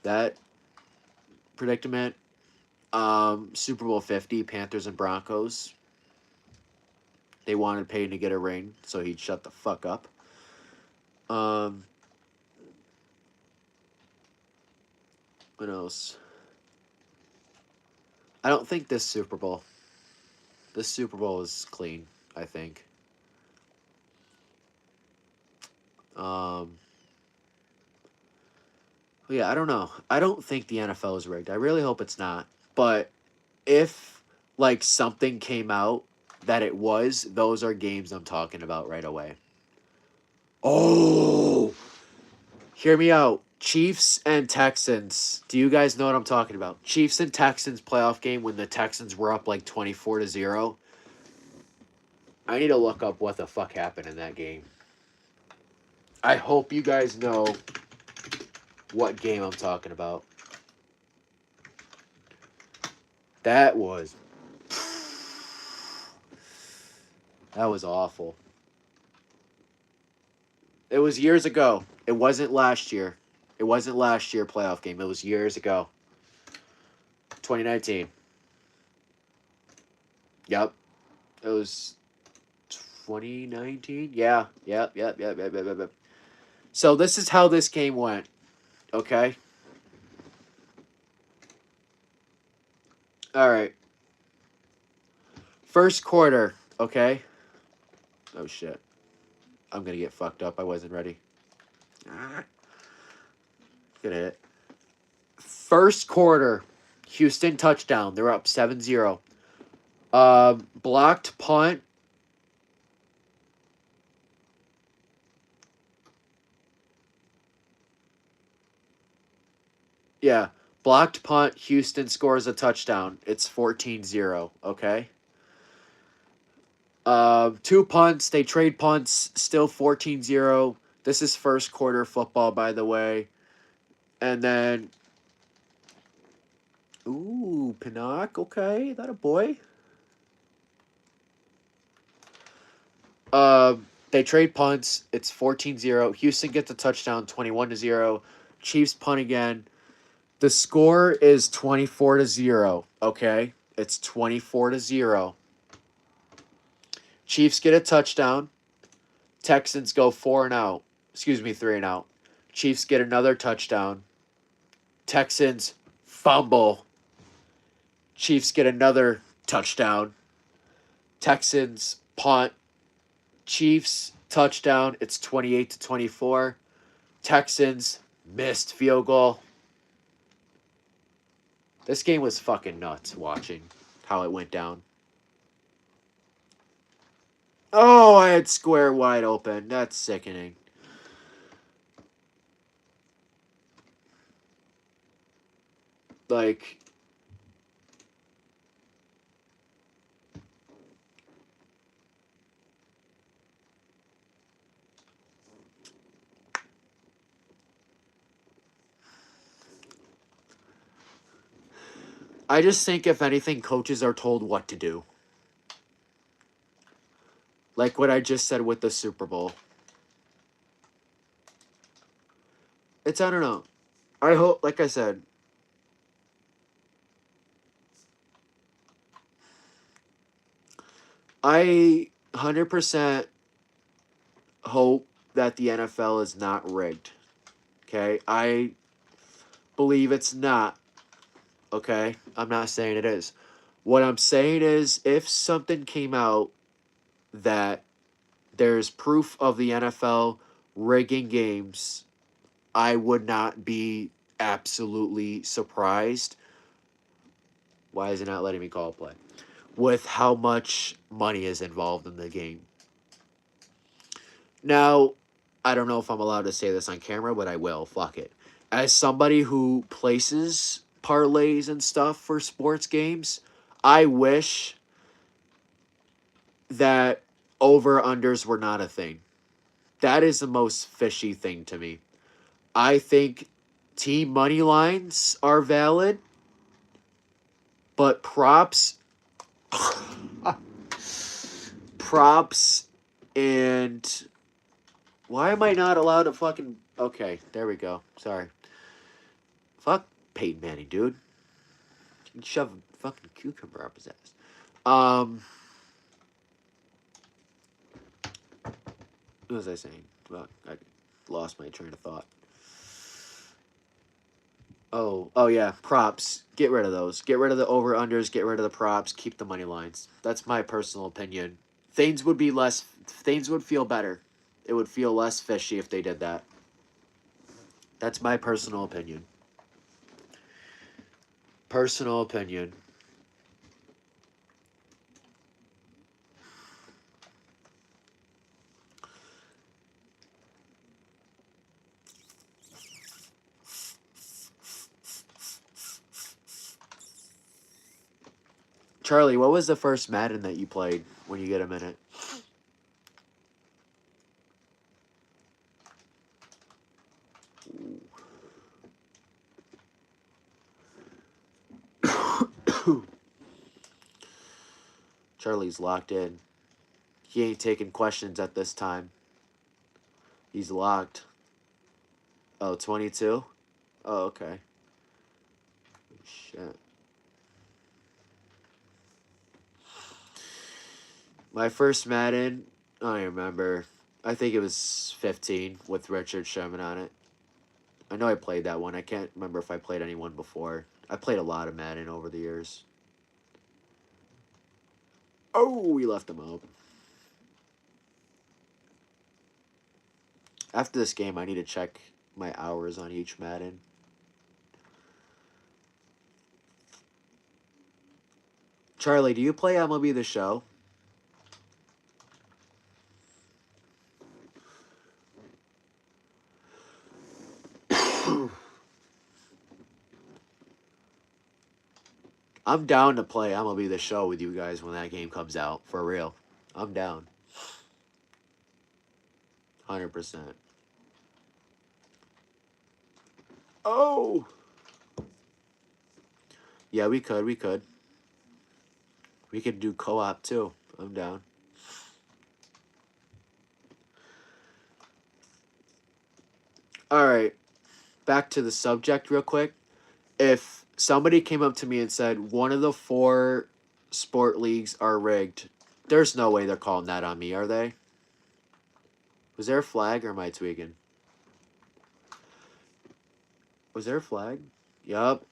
that predicament. Super Bowl 50, Panthers and Broncos. They wanted Payton to get a ring, so he'd shut the fuck up. What else? I don't think this Super Bowl. This Super Bowl is clean, I think. Yeah, I don't know. I don't think the NFL is rigged. I really hope it's not. But if like something came out that it was, those are games I'm talking about right away. Oh, hear me out. Chiefs and Texans. Do you guys know what I'm talking about? Chiefs and Texans playoff game when the Texans were up like 24-0. I need to look up what the fuck happened in that game. I hope you guys know what game I'm talking about. That was awful. It was years ago. It wasn't last year. It wasn't last year playoff game. It was years ago. 2019. Yep. It was 2019. Yeah. Yep. So this is how this game went. Okay. All right. First quarter. Okay. Oh shit. I'm gonna get fucked up. I wasn't ready. Gonna hit. First quarter. Houston touchdown. They're up 7-0. Blocked punt. Yeah. Blocked punt, Houston scores a touchdown. It's 14-0, okay? Two punts, they trade punts, still 14-0. This is first quarter football, by the way. And then, ooh, Pinnock, okay, that a boy. They trade punts. It's 14-0. Houston gets a touchdown, 21-0. Chiefs punt again. The score is 24-0, okay? It's 24-0. Chiefs get a touchdown. Texans go 4 and out. Excuse me, 3 and out. Chiefs get another touchdown. Texans fumble. Chiefs get another touchdown. Texans punt. Chiefs touchdown. It's 28-24. Texans missed field goal. This game was fucking nuts watching how it went down. Oh, I had square wide open. That's sickening. Like, I just think if anything, coaches are told what to do. Like what I just said with the Super Bowl. It's, I don't know. I hope, like I said, I 100% hope that the NFL is not rigged. Okay? I believe it's not. Okay? I'm not saying it is. What I'm saying is if something came out that there's proof of the NFL rigging games, I would not be absolutely surprised. Why is it not letting me call a play? With how much money is involved in the game. Now, I don't know if I'm allowed to say this on camera, but I will. Fuck it. As somebody who places parlays and stuff for sports games, I wish that over-unders were not a thing. That is the most fishy thing to me. I think team money lines are valid, but props and why am I not allowed to fucking okay, there we go. Sorry. Fuck Peyton Manning, dude. You can shove a fucking cucumber up his ass. What was I saying? Well, I lost my train of thought. Oh yeah, props. Get rid of those. Get rid of the over unders. Get rid of the props. Keep the money lines. That's my personal opinion. Things would be less. Things would feel better. It would feel less fishy if they did that. That's my personal opinion. Personal opinion. Charlie, what was the first Madden that you played when you get a minute? Charlie's locked in. He ain't taking questions at this time. He's locked. Oh, 22? Oh, okay. Shit. My first Madden, I don't remember. I think it was 15 with Richard Sherman on it. I know I played that one. I can't remember if I played anyone before. I played a lot of Madden over the years. Oh, we left him out. After this game, I need to check my hours on each Madden. Charlie, do you play MLB The Show? I'm down to play MLB The Show with you guys when that game comes out. For real. I'm down. 100%. Oh! Yeah, we could. We could. We could do co-op too. I'm down. Alright. Back to the subject real quick. If somebody came up to me and said one of the 4 sport leagues are rigged, there's no way they're calling that on me, are they? Was there a flag or am I tweaking? Was there a flag? Yup.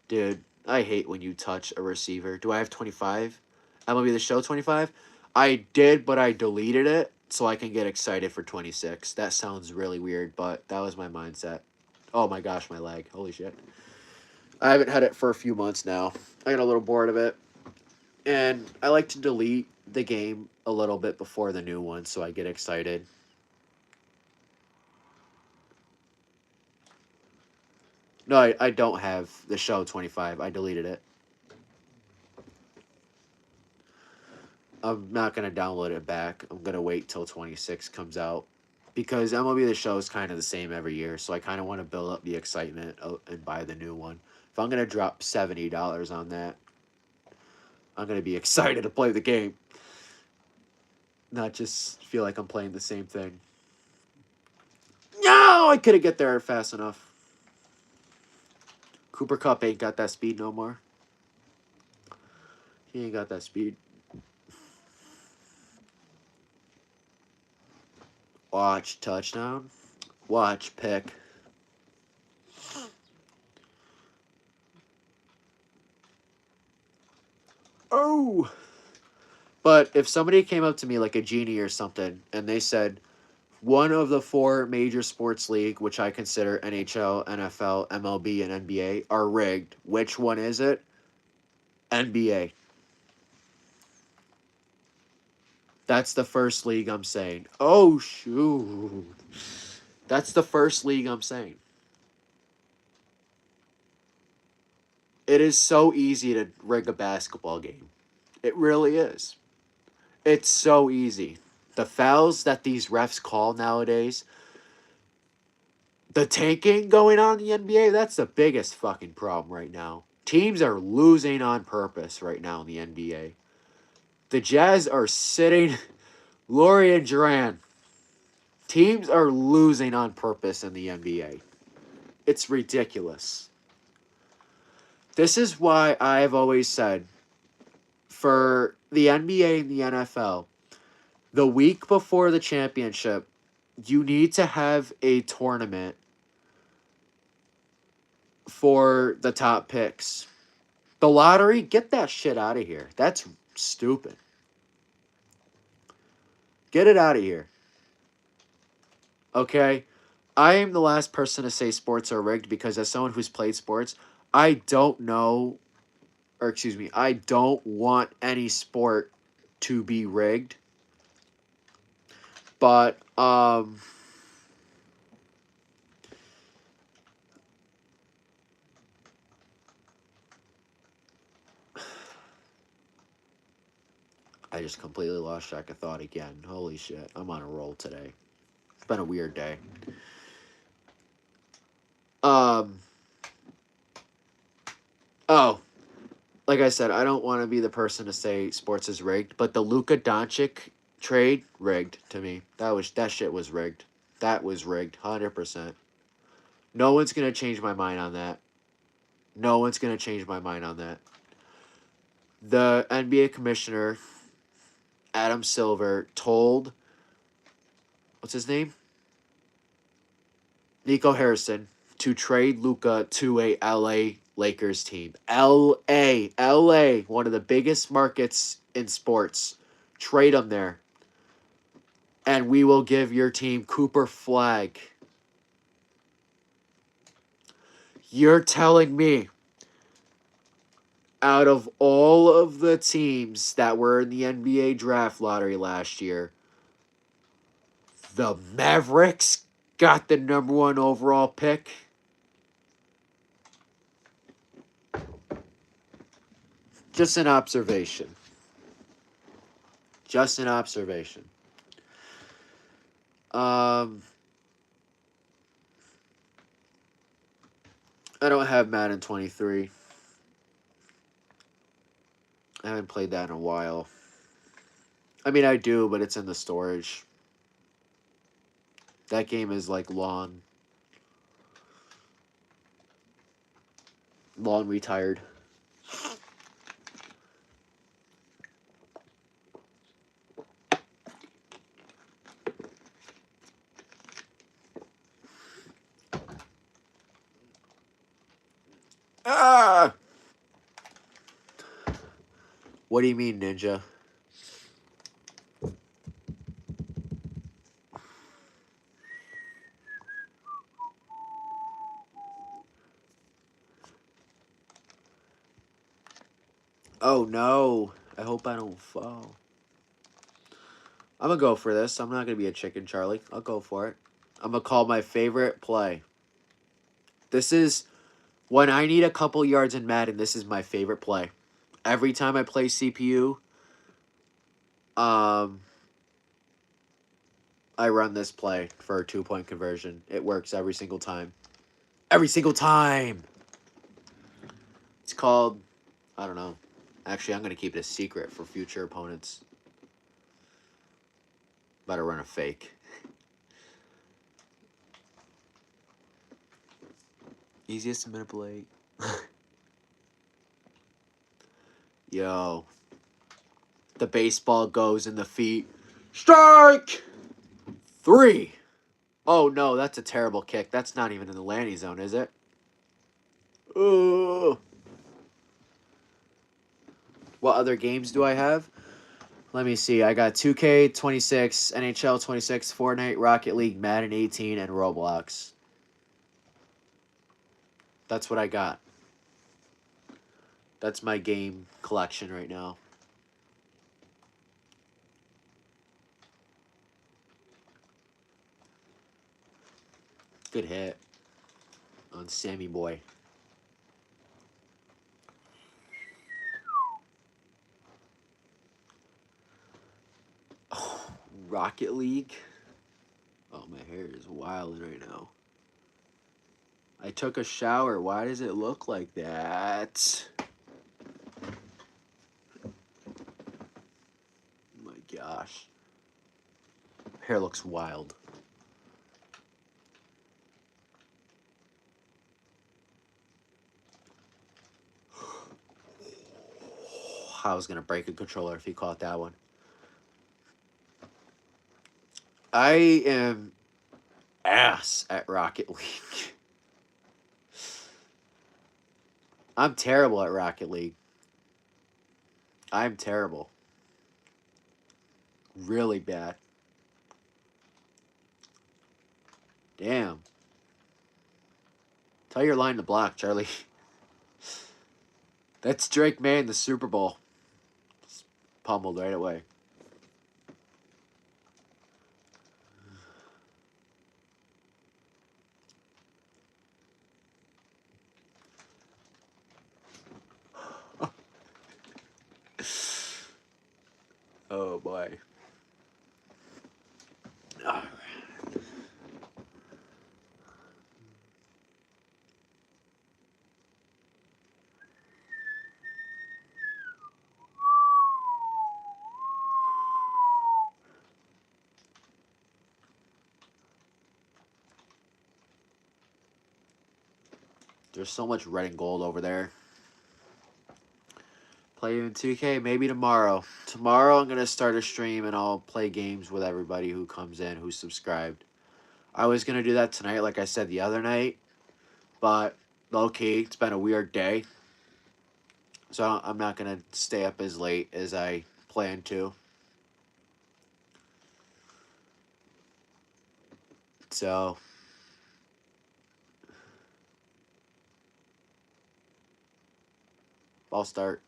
Dude, I hate when you touch a receiver. Do I have 25? MLB The Show 25? I did, but I deleted it so I can get excited for 26. That sounds really weird, but that was my mindset. Oh my gosh, my leg. Holy shit. I haven't had it for a few months now. I got a little bored of it. And I like to delete the game a little bit before the new one so I get excited. No, I don't have the show 25. I deleted it. I'm not going to download it back. I'm going to wait till 26 comes out. Because MLB The Show is kind of the same every year, so I kind of want to build up the excitement and buy the new one. If I'm going to drop $70 on that, I'm going to be excited to play the game. Not just feel like I'm playing the same thing. No, I couldn't get there fast enough. Cooper Kupp ain't got that speed no more. He ain't got that speed. Watch touchdown. Watch pick. Oh! But if somebody came up to me like a genie or something and they said, one of the 4 major sports league, which I consider NHL, NFL, MLB, and NBA, are rigged. Which one is it? NBA. That's the first league I'm saying. Oh, shoot. That's the first league I'm saying. It is so easy to rig a basketball game. It really is. It's so easy. The fouls that these refs call nowadays, the tanking going on in the NBA, that's the biggest fucking problem right now. Teams are losing on purpose right now in the NBA. The Jazz are sitting Laurie and Duran. Teams are losing on purpose in the NBA. It's ridiculous. This is why I've always said for the NBA and the NFL, the week before the championship, you need to have a tournament for the top picks. The lottery, get that shit out of here. That's stupid. Get it out of here. Okay? I am the last person to say sports are rigged because as someone who's played sports, I don't know, or excuse me, I don't want any sport to be rigged. But, I just completely lost track of thought again. Holy shit. I'm on a roll today. It's been a weird day. Um, oh, like I said, I don't want to be the person to say sports is rigged, but the Luka Doncic trade rigged to me. That shit was rigged. That was rigged, 100%. No one's gonna change my mind on that. No one's gonna change my mind on that. The NBA commissioner, Adam Silver, told what's his name? Nico Harrison to trade Luka to a LA Lakers team. LA, one of the biggest markets in sports. Trade him there. And we will give your team Cooper Flag. You're telling me out of all of the teams that were in the NBA draft lottery last year, the Mavericks got the number 1 overall pick? Just an observation. Just an observation. I don't have Madden 23. I haven't played that in a while. I mean, I do, but it's in the storage. That game is like long retired. Ah! What do you mean, Ninja? Oh no. I hope I don't fall. I'm gonna go for this. I'm not gonna be a chicken, Charlie. I'll go for it. I'm gonna call my favorite play. This is when I need a couple yards in Madden. This is my favorite play. Every time I play CPU, I run this play for a 2-point conversion. It works every single time. Every single time. It's called, I don't know. Actually, I'm gonna keep it a secret for future opponents. About to run a fake. Easiest to manipulate. Yo. The baseball goes in the feet. Strike! 3. Oh no, that's a terrible kick. That's not even in the landing zone, is it? Ugh. What other games do I have? Let me see. I got 2K26, NHL 26, Fortnite, Rocket League, Madden 18, and Roblox. That's what I got. That's my game collection right now. Good hit on Sammy Boy. Oh, Rocket League? Oh, my hair is wilding right now. I took a shower. Why does it look like that? Oh my gosh. Hair looks wild. I was going to break a controller if he caught that one. I am ass at Rocket League. I'm terrible at Rocket League. I'm terrible. Really bad. Damn. Tell your line to block, Charlie. That's Drake May in the Super Bowl. Just pummeled right away. Oh boy. All right. There's so much red and gold over there. Play in 2K maybe tomorrow. Tomorrow I'm gonna start a stream and I'll play games with everybody who comes in who's subscribed. I was gonna do that tonight, like I said the other night, but low key, it's been a weird day, so I'm not gonna stay up as late as I planned to. So I'll start.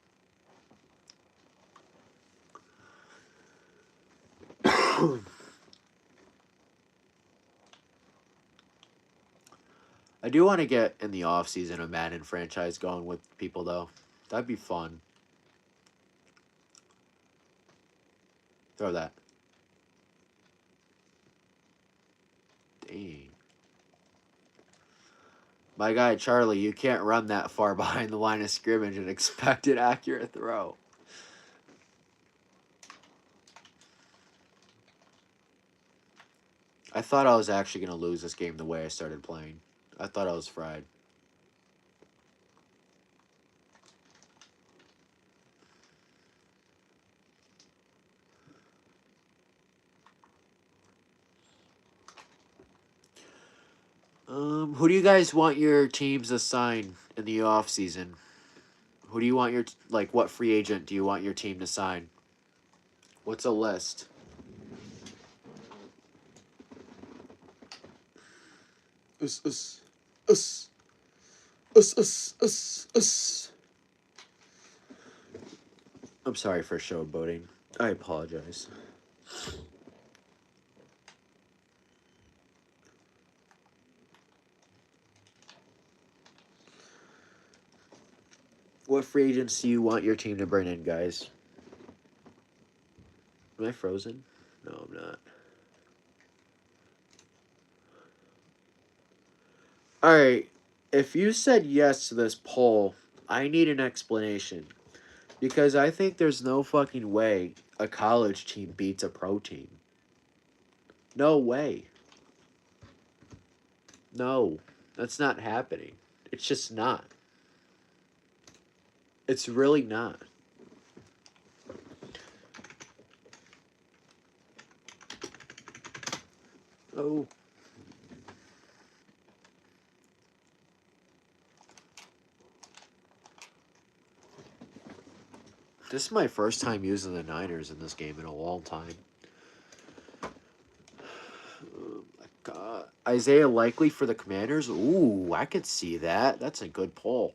I do want to get in the off season a Madden franchise going with people though. That'd be fun. Throw that. Dang. My guy, Charlie, you can't run that far behind the line of scrimmage and expect an accurate throw. I thought I was actually going to lose this game the way I started playing. I thought I was fried. Who do you guys want your teams to sign in the off season? Who do you want your what free agent do you want your team to sign? What's a list? Us us us us. I'm sorry for showboating. I apologize. What free agents do you want your team to bring in, guys? Am I frozen? No, I'm not. Alright, if you said yes to this poll, I need an explanation. Because I think there's no fucking way a college team beats a pro team. No way. No, that's not happening. It's just not. It's really not. Oh. This is my first time using the Niners in this game in a long time. Oh my God. Isaiah Likely for the Commanders? Ooh, I could see that. That's a good poll.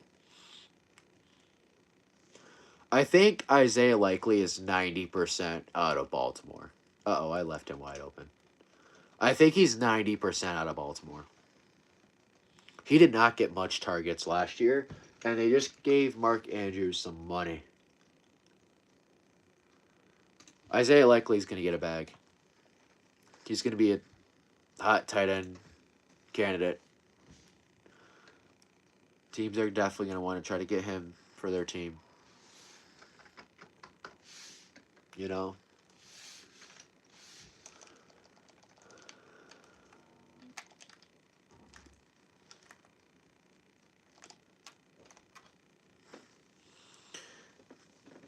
I think Isaiah Likely is 90% out of Baltimore. Uh-oh, I left him wide open. I think he's 90% out of Baltimore. He did not get much targets last year, and they just gave Mark Andrews some money. Isaiah Likely is going to get a bag. He's going to be a hot tight end candidate. Teams are definitely going to want to try to get him for their team. You know?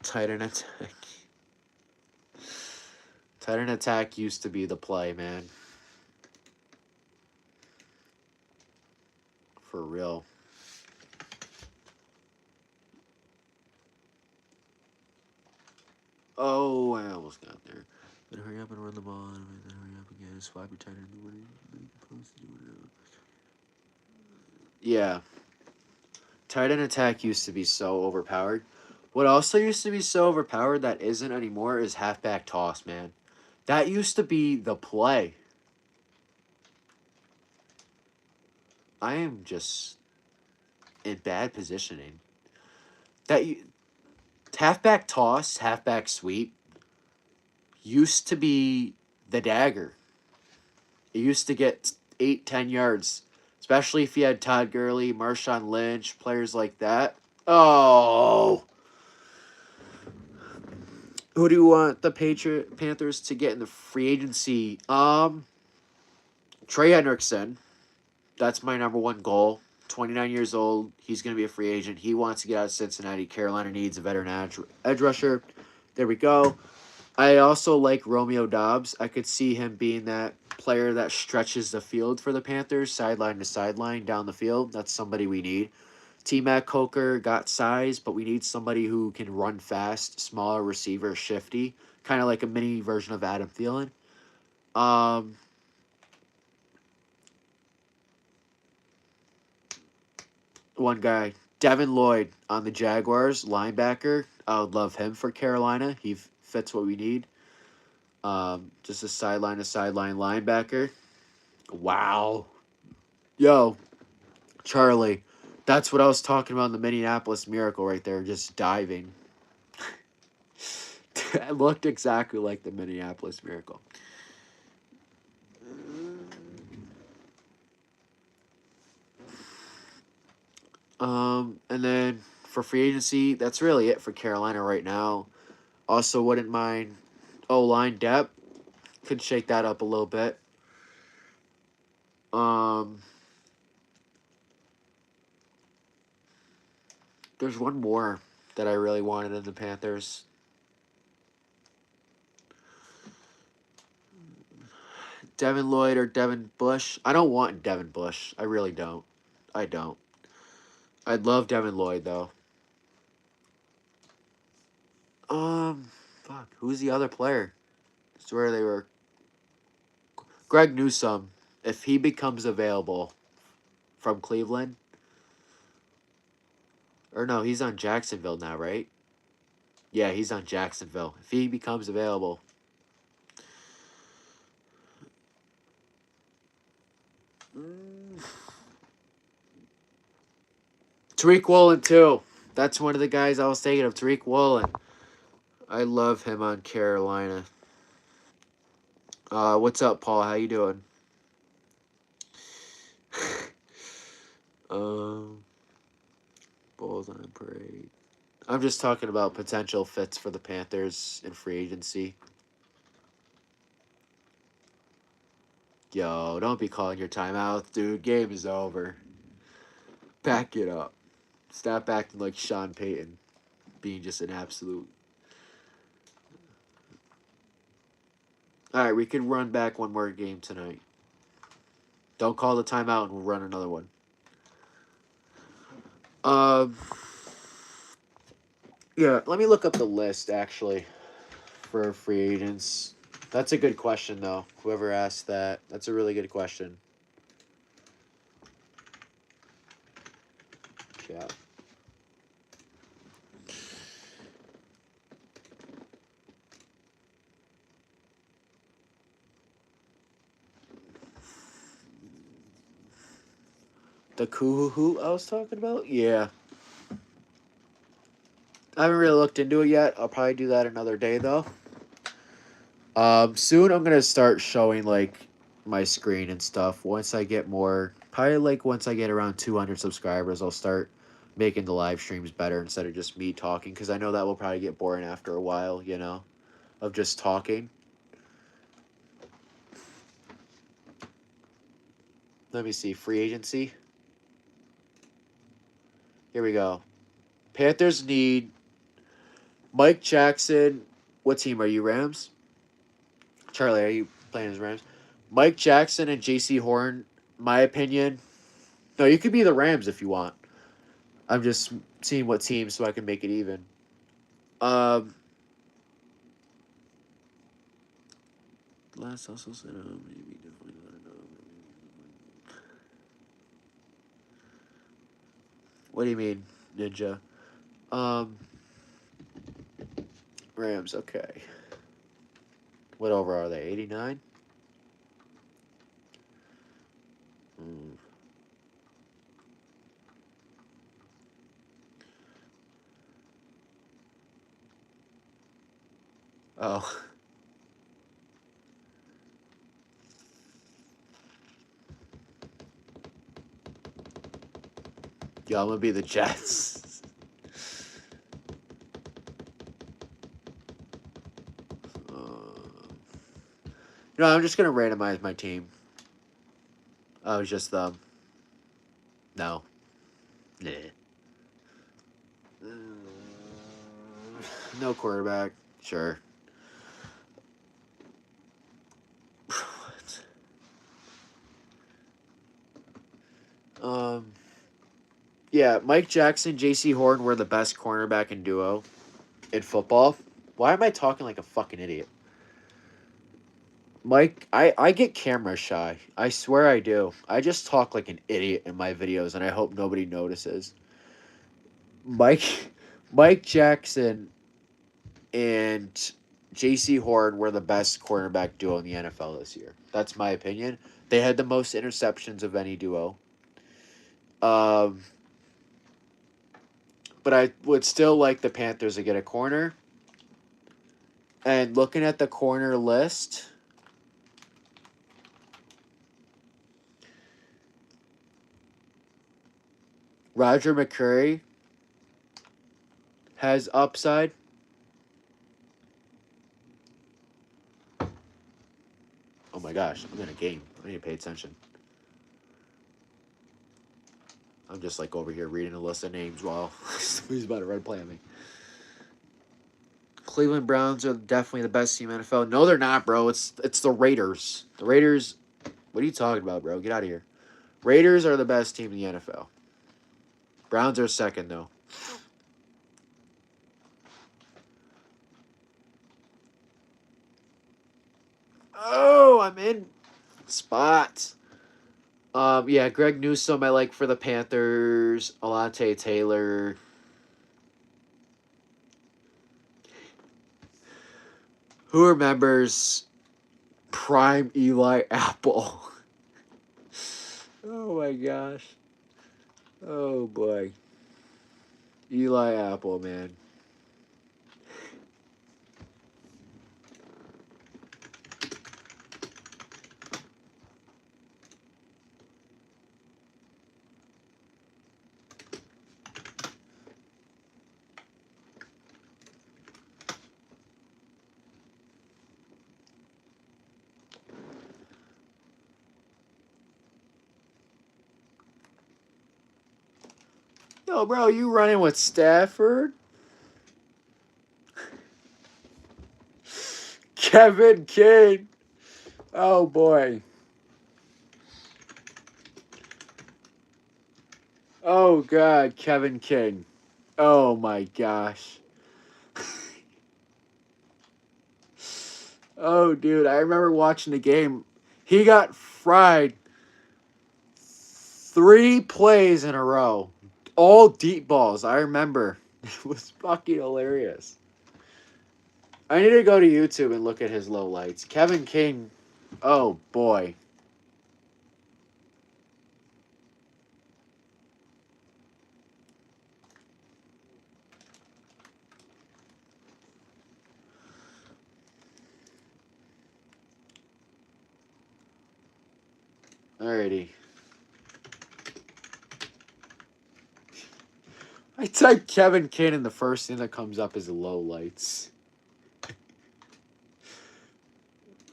Tight end attack. Tight end attack used to be the play, man. For real. Oh, I almost got there. Then hurry up and run the ball. And then hurry up again. Swap your tight end. Yeah. Tight end attack used to be so overpowered. What also used to be so overpowered that isn't anymore is halfback toss, man. That used to be the play. I am just in bad positioning. Halfback toss, halfback sweep used to be the dagger. It used to get 8-10 yards, especially if you had Todd Gurley, Marshawn Lynch, players like that. Oh. Who do you want the Panthers to get in the free agency? Trey Hendrickson. That's my number one goal. 29 years old. He's going to be a free agent. He wants to get out of Cincinnati. Carolina needs a veteran edge rusher. There we go. I also like Romeo Doubs. I could see him being that player that stretches the field for the Panthers, sideline to sideline down the field. That's somebody we need. T-Mac Coker got size, but we need somebody who can run fast, smaller receiver, shifty, kind of like a mini version of Adam Thielen. One guy, Devin Lloyd on the Jaguars, linebacker. I would love him for Carolina. He fits what we need. Just a sideline to sideline linebacker. Wow. Yo, Charlie. That's what I was talking about in the Minneapolis Miracle right there, just diving. It looked exactly like the Minneapolis Miracle. And then for free agency, that's really it for Carolina right now. Also, wouldn't mind O-line depth. Could shake that up a little bit. Um, there's one more that I really wanted in the Panthers. Devin Lloyd or Devin Bush. I don't want Devin Bush. I really don't. I don't. I'd love Devin Lloyd though. Fuck. Who's the other player? I swear they were Greg Newsome. If he becomes available from Cleveland, or no, he's on Jacksonville now, right? Yeah, he's on Jacksonville. If he becomes available, Tariq Woolen too. That's one of the guys I was thinking of. Tariq Woolen. I love him on Carolina. What's up, Paul? How you doing? um, Bulls on parade. I'm just talking about potential fits for the Panthers in free agency. Yo, don't be calling your timeout, dude. Game is over. Back it up. Stop acting like Sean Payton, being just an absolute. All right, we can run back one more game tonight. Don't call the timeout, and we'll run another one. Um, yeah, let me look up the list actually for free agents. That's a good question though. Whoever asked that, that's a really good question. Yeah. The Kuhuhu I was talking about? Yeah. I haven't really looked into it yet. I'll probably do that another day though. Soon I'm gonna start showing like my screen and stuff. Once I get more, probably like once I get around 200 subscribers, I'll start making the live streams better instead of just me talking because I know that will probably get boring after a while, of just talking. Let me see, free agency. Here we go. Panthers need Mike Jackson. What team are you, Rams? Charlie, are you playing as Rams? Mike Jackson and J.C. Horn, my opinion. No, you could be the Rams if you want. I'm just seeing what team so I can make it even. Um, Last also said maybe definitely not enough. What do you mean, Ninja? Um, Rams. Okay. What over are they? 89. Mm. Oh. Yeah, I'm gonna be the Jets. No, I'm just gonna randomize my team. Oh, it's just them. No. Nah. No quarterback. Sure. um. Yeah, Mike Jackson, J.C. Horn were the best cornerback and duo in football. Why am I talking like a fucking idiot? Mike, I get camera shy. I swear I do. I just talk like an idiot in my videos, and I hope nobody notices. Mike, Mike Jackson and J.C. Horn were the best cornerback duo in the NFL this year. That's my opinion. They had the most interceptions of any duo. Um, but I would still like the Panthers to get a corner. And looking at the corner list, Roger McCreary has upside. Oh my gosh, I'm in a game. I need to pay attention. I'm just like over here reading a list of names while somebody's about to red play at me. Cleveland Browns are definitely the best team in the NFL. No, they're not, bro. It's the Raiders. The Raiders. What are you talking about, bro? Get out of here. Raiders are the best team in the NFL. Browns are second, though. Oh, I'm in spots. Yeah, Greg Newsome I like for the Panthers. Alante Taylor. Who remembers prime Eli Apple? Oh my gosh. Oh boy. Eli Apple, man. Yo, bro, you running with Stafford? Kevin King. Oh boy. Oh god, Kevin King. Oh my gosh. Oh dude, I remember watching the game. He got fried 3 plays in a row. All deep balls. I remember. It was fucking hilarious. I need to go to YouTube and look at his low lights. Kevin King. Oh boy. Alrighty. I type Kevin King and the first thing that comes up is low lights.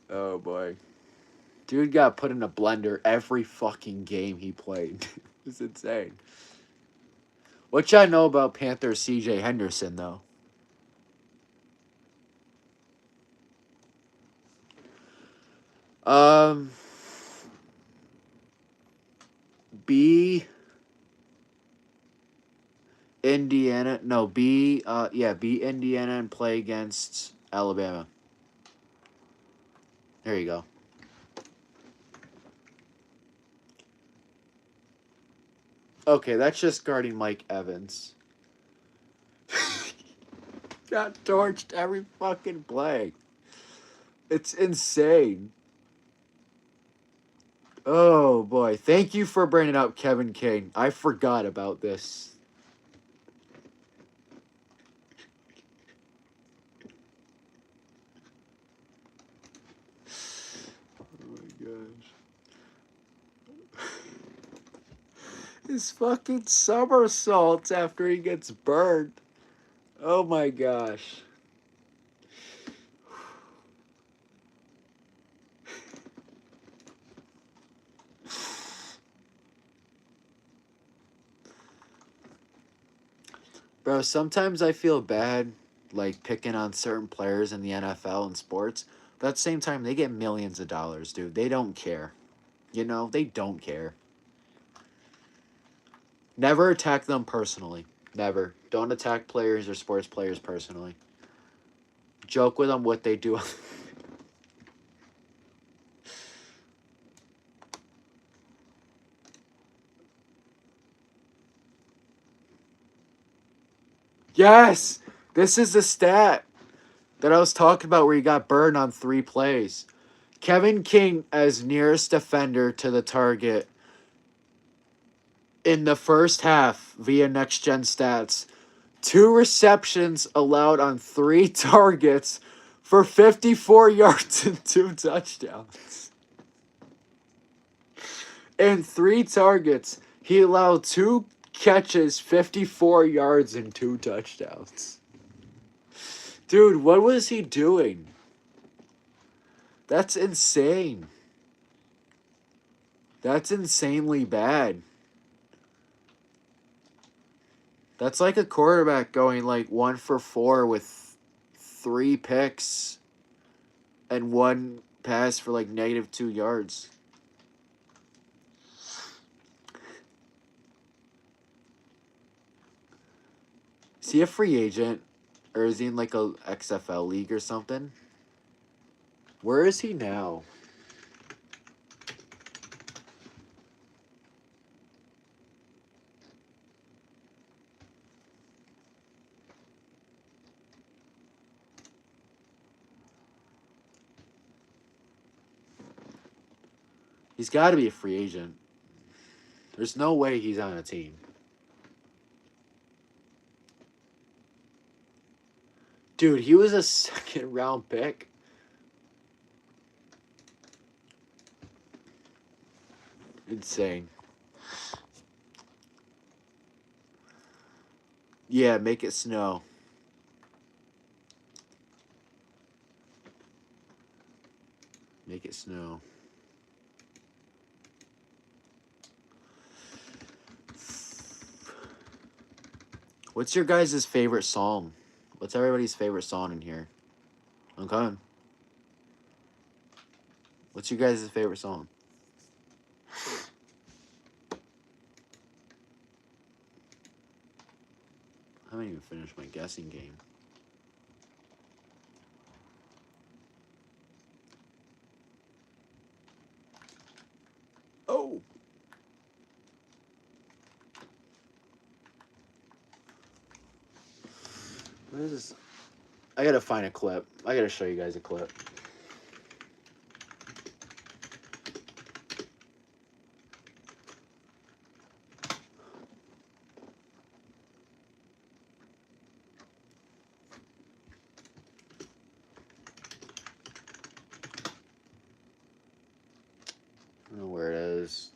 Oh boy. Dude got put in a blender every fucking game he played. It's insane. What y'all know about Panthers CJ Henderson though? Um B Indiana. No, B Indiana and play against Alabama. There you go. Okay, that's just guarding Mike Evans. Got torched every fucking play. It's insane. Oh boy. Thank you for bringing up Kevin King. I forgot about this. Oh my gosh. His fucking somersaults after he gets burned. Oh my gosh. Bro, sometimes I feel bad, like, picking on certain players in the NFL and sports. But at the same time, they get millions of dollars, dude. They don't care. You know, they don't care. Never attack them personally. Never. Don't attack players or sports players personally. Joke with them what they do. Yes! This is the stat that I was talking about where he got burned on 3 plays. Kevin King as nearest defender to the target in the first half via Next Gen Stats. 2 receptions allowed on 3 targets for 54 yards and 2 touchdowns. And 3 targets. He allowed 2 catches, 54 yards, and 2 touchdowns. Dude, what was he doing? That's insane. That's insanely bad. That's like a quarterback going like 1 for 4 with 3 picks and 1 pass for like -2 yards. Is he a free agent? Or is he in like a XFL league or something? Where is he now? He's got to be a free agent. There's no way he's on a team. Dude, he was a 2nd round pick. Insane. Yeah, make it snow. Make it snow. What's your guys' favorite song? What's everybody's favorite song in here? I'm coming. What's your guys' favorite song? I haven't even finished my guessing game. Oh! What is this? I gotta find a clip. I gotta show you guys a clip. I don't know where it is.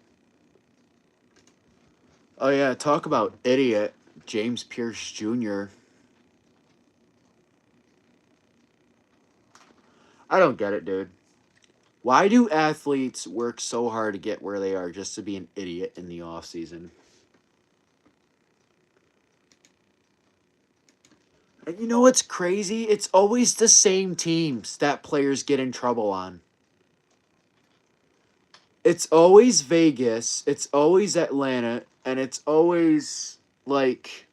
Oh yeah, talk about idiot. James Pierce Jr. I don't get it, dude. Why do athletes work so hard to get where they are just to be an idiot in the off season? And you know what's crazy? It's always the same teams that players get in trouble on. It's always Vegas, it's always Atlanta, and it's always like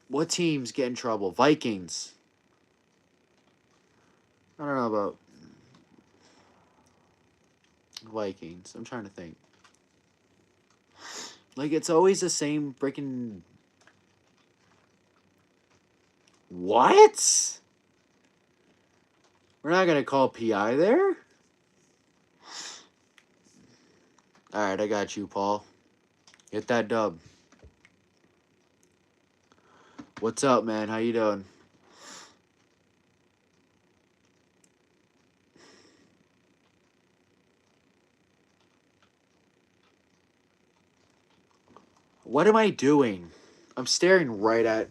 what teams get in trouble? Vikings. I don't know about Vikings. I'm trying to think. Like it's always the same freaking what? We're not gonna call PI there? Alright, I got you, Paul. Get that dub. What's up, man? How you doing? What am I doing? I'm staring right at...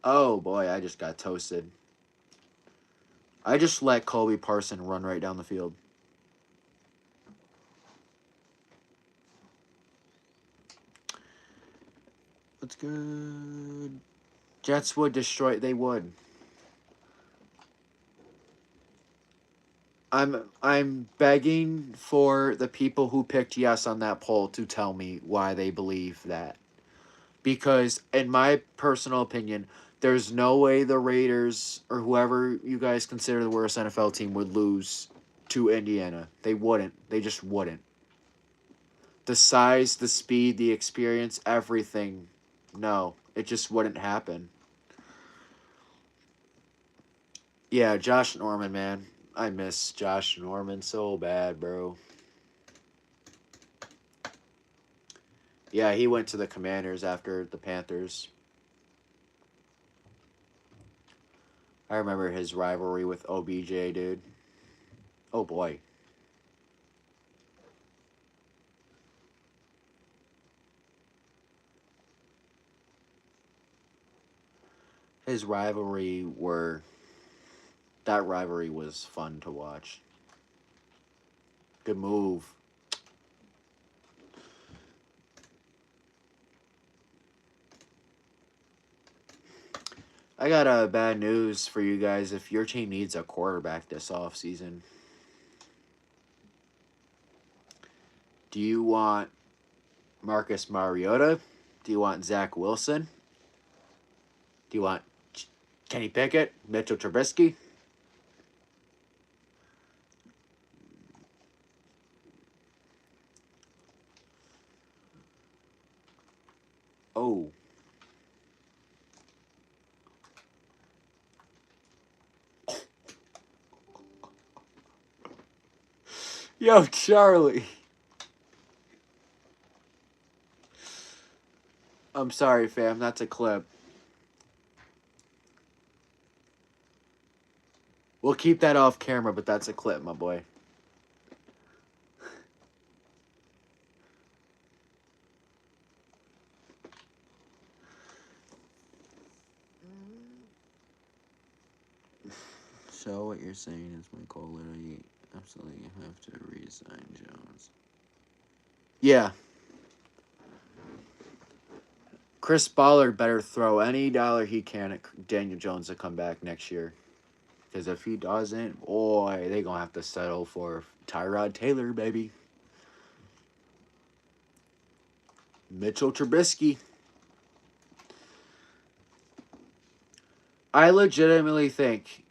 Oh, boy, I just got toasted. I just let Colby Parson run right down the field. That's good. Jets would destroy... They would. I'm begging for the people who picked yes on that poll to tell me why they believe that. Because in my personal opinion, there's no way the Raiders or whoever you guys consider the worst NFL team would lose to Indiana. They wouldn't. They just wouldn't. The size, the speed, the experience, everything. No, it just wouldn't happen. Yeah, Josh Norman, man. I miss Josh Norman so bad, bro. Yeah, he went to the Commanders after the Panthers. I remember his rivalry with OBJ, dude. Oh boy. His rivalry were that rivalry was fun to watch. Good move. I got bad news for you guys. If your team needs a quarterback this offseason, do you want Marcus Mariota? Do you want Zach Wilson? Do you want Kenny Pickett? Mitchell Trubisky? Oh. Yo, Charlie. I'm sorry, fam. That's a clip. We'll keep that off camera, but that's a clip, my boy. So what you're saying is my goal literally absolutely have to re-sign Jones. Yeah. Chris Ballard better throw any dollar he can at Daniel Jones to come back next year. Because if he doesn't, boy, they going to have to settle for Tyrod Taylor, baby. Mitchell Trubisky. I legitimately think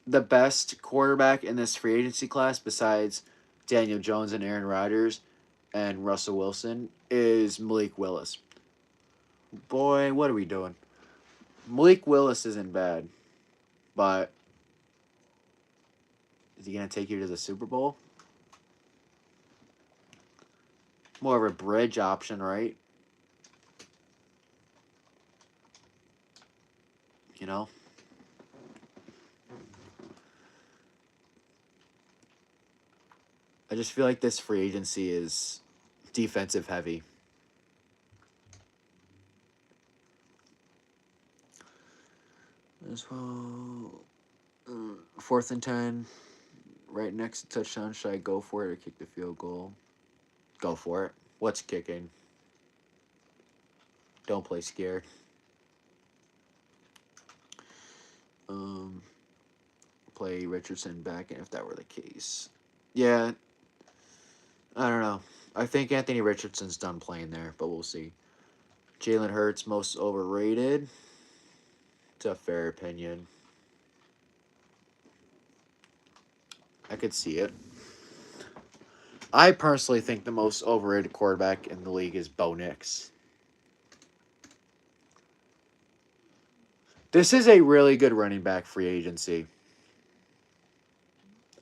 the best quarterback in this free agency class, besides Daniel Jones and Aaron Rodgers and Russell Wilson, is Malik Willis. Boy, what are we doing? Malik Willis isn't bad, but is he going to take you to the Super Bowl? More of a bridge option, right? You know? I just feel like this free agency is defensive heavy. As well, 4th and 10, right next to touchdown. Should I go for it or kick the field goal? Go for it. What's kicking? Don't play scared. Um, Play Richardson back if that were the case. Yeah, I don't know. I think Anthony Richardson's done playing there, but we'll see. Jalen Hurts most overrated. It's a fair opinion. I could see it. I personally think the most overrated quarterback in the league is Bo Nix. This is a really good running back free agency.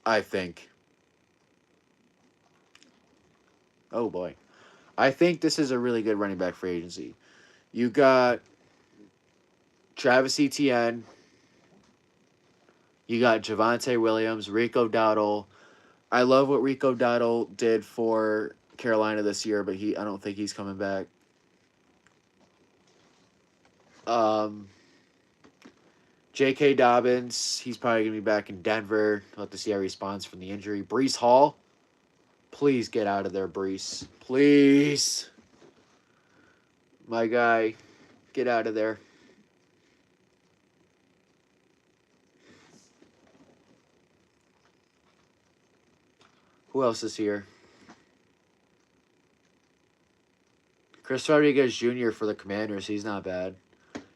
I think. Oh boy. I think this is a really good running back free agency. You got Travis Etienne. You got Javonte Williams, Rico Dowdle. I love what Rico Dowdle did for Carolina this year, but I don't think he's coming back. J.K. Dobbins, he's probably going to be back in Denver. We'll have to see how he responds from the injury. Breece Hall, please get out of there, Breece. Please. My guy, get out of there. Who else is here? Chris Rodriguez Jr. for the Commanders. He's not bad.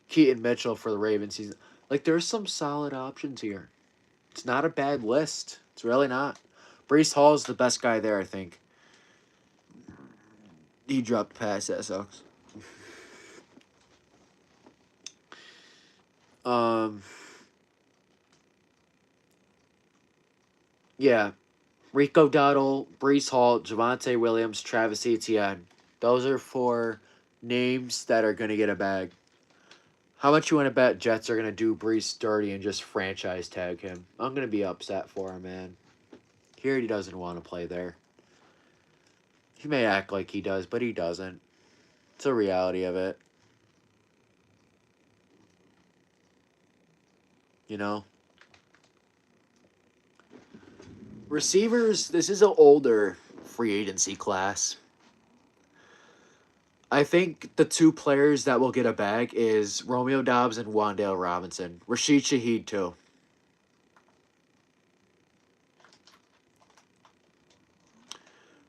Keaton Mitchell for the Ravens. There's some solid options here. It's not a bad list. It's really not. Breece Hall is the best guy there, I think. He dropped pass. That sucks. Yeah, Rico Dowdle, Brees Hall, Javante Williams, Travis Etienne. Those are four names that are going to get a bag. How much you want to bet Jets are going to do Brees dirty and just franchise tag him? I'm going to be upset for him, man. He already doesn't want to play there. He may act like he does, but he doesn't. It's a reality of it. You know? Receivers, this is an older free agency class. I think the two players that will get a bag is Romeo Dobbs and Wandale Robinson. Rashid Shaheed, too.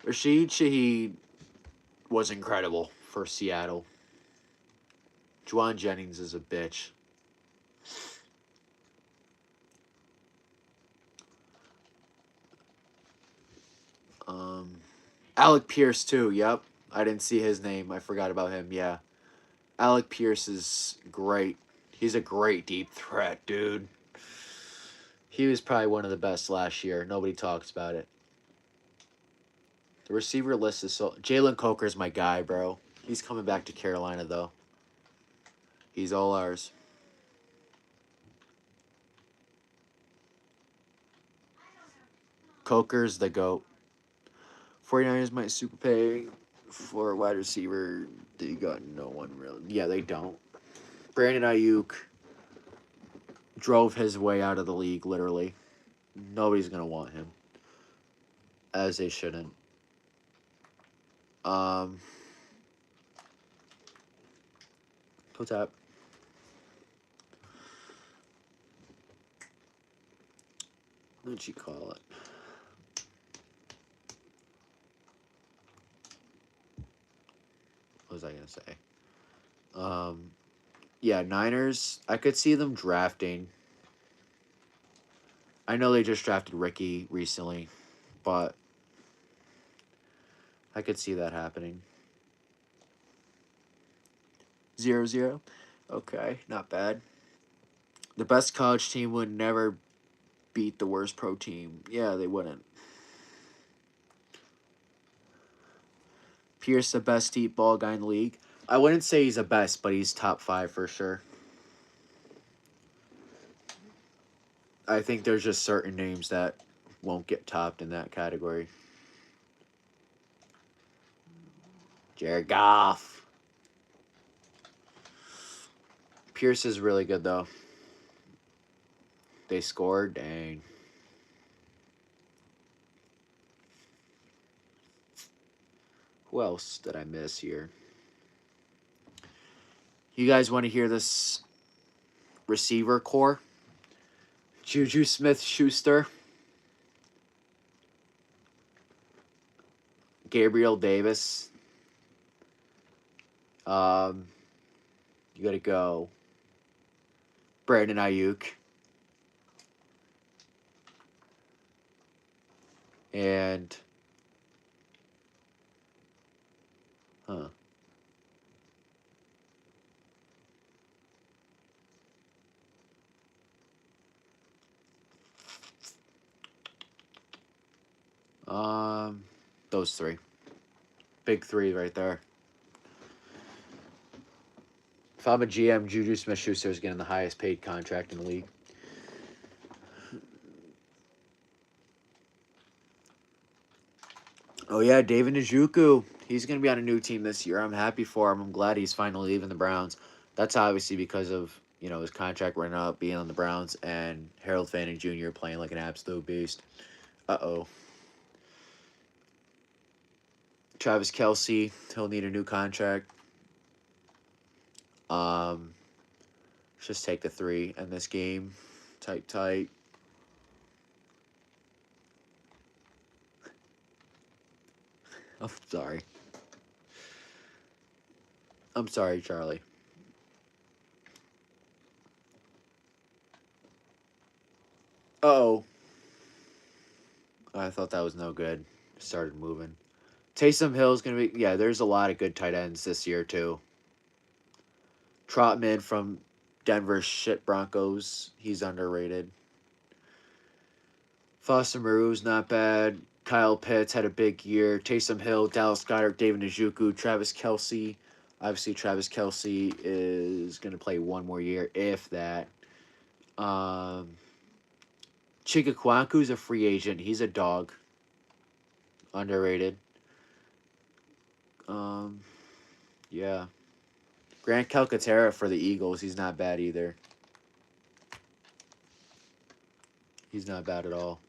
Rashid Shaheed was incredible for Seattle. Juwan Jennings is a bitch. Um, Alec Pierce, too. Yep. I didn't see his name. I forgot about him. Yeah. Alec Pierce is great. He's a great deep threat, dude. He was probably one of the best last year. Nobody talks about it. The receiver list is so. Jalen Coker's my guy, bro. He's coming back to Carolina, though. He's all ours. Coker's the GOAT. 49ers might super pay for a wide receiver. They got no one really. Yeah, they don't. Brandon Ayuk drove his way out of the league, literally. Nobody's going to want him. As they shouldn't. What's that? What'd you call it? What was I going to say? Yeah, Niners. I could see them drafting. I know they just drafted Ricky recently, but I could see that happening. 0-0. Okay, not bad. The best college team would never beat the worst pro team. Yeah, they wouldn't. Pierce, the best deep ball guy in the league. I wouldn't say he's the best, but he's top 5 for sure. I think there's just certain names that won't get topped in that category. Jared Goff. Pierce is really good, though. They scored. Dang. Who else did I miss here? You guys want to hear this receiver core? Juju Smith-Schuster, Gabriel Davis. You got to go Brandon Ayuk. And huh. Those three. Big three right there. If I'm a GM, Juju Smith-Schuster is getting the highest paid contract in the league. Oh yeah, David Njoku. He's gonna be on a new team this year. I'm happy for him. I'm glad he's finally leaving the Browns. That's obviously because of his contract running up, being on the Browns, and Harold Fanning Jr. playing like an absolute beast. Uh-oh. Travis Kelce, he'll need a new contract. Um, let's just take the 3 in this game. Tight. I'm sorry. I'm sorry, Charlie. Uh-oh. I thought that was no good. Started moving. Taysom Hill's going to be... Yeah, there's a lot of good tight ends this year, too. Trotman from Denver shit Broncos. He's underrated. Foster Maru's not bad. Kyle Pitts had a big year. Taysom Hill, Dallas Goedert, David Njoku, Travis Kelsey. Obviously, Travis Kelsey is going to play one more year, if that. Um, Chigakwaku's a free agent. He's a dog. Underrated. Um, yeah. Grant Calcaterra for the Eagles. He's not bad either. He's not bad at all.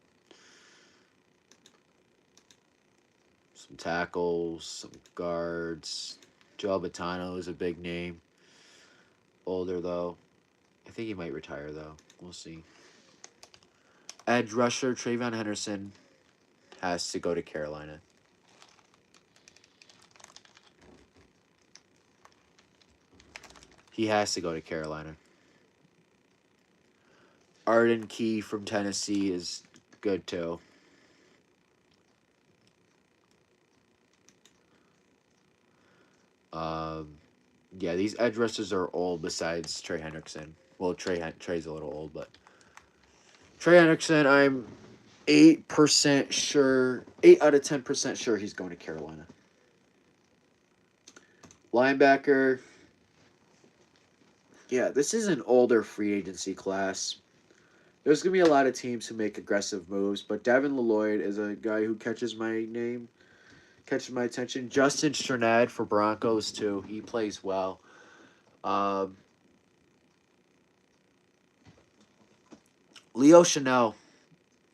Some tackles, some guards. Joe Batano is a big name. Older, though. I think he might retire, though. We'll see. Edge rusher Trayvon Henderson has to go to Carolina. He has to go to Carolina. Arden Key from Tennessee is good, too. Yeah, these edge rushers are old besides Trey Hendrickson. Well, Trey's a little old, but Trey Hendrickson, I'm 8% sure, 8 out of 10% sure he's going to Carolina. Linebacker, yeah, this is an older free agency class. There's going to be a lot of teams who make aggressive moves, but Devin Lloyd is a guy who catches my attention. Justin Strnad for Broncos, too. He plays well. Um, Leo Chanel,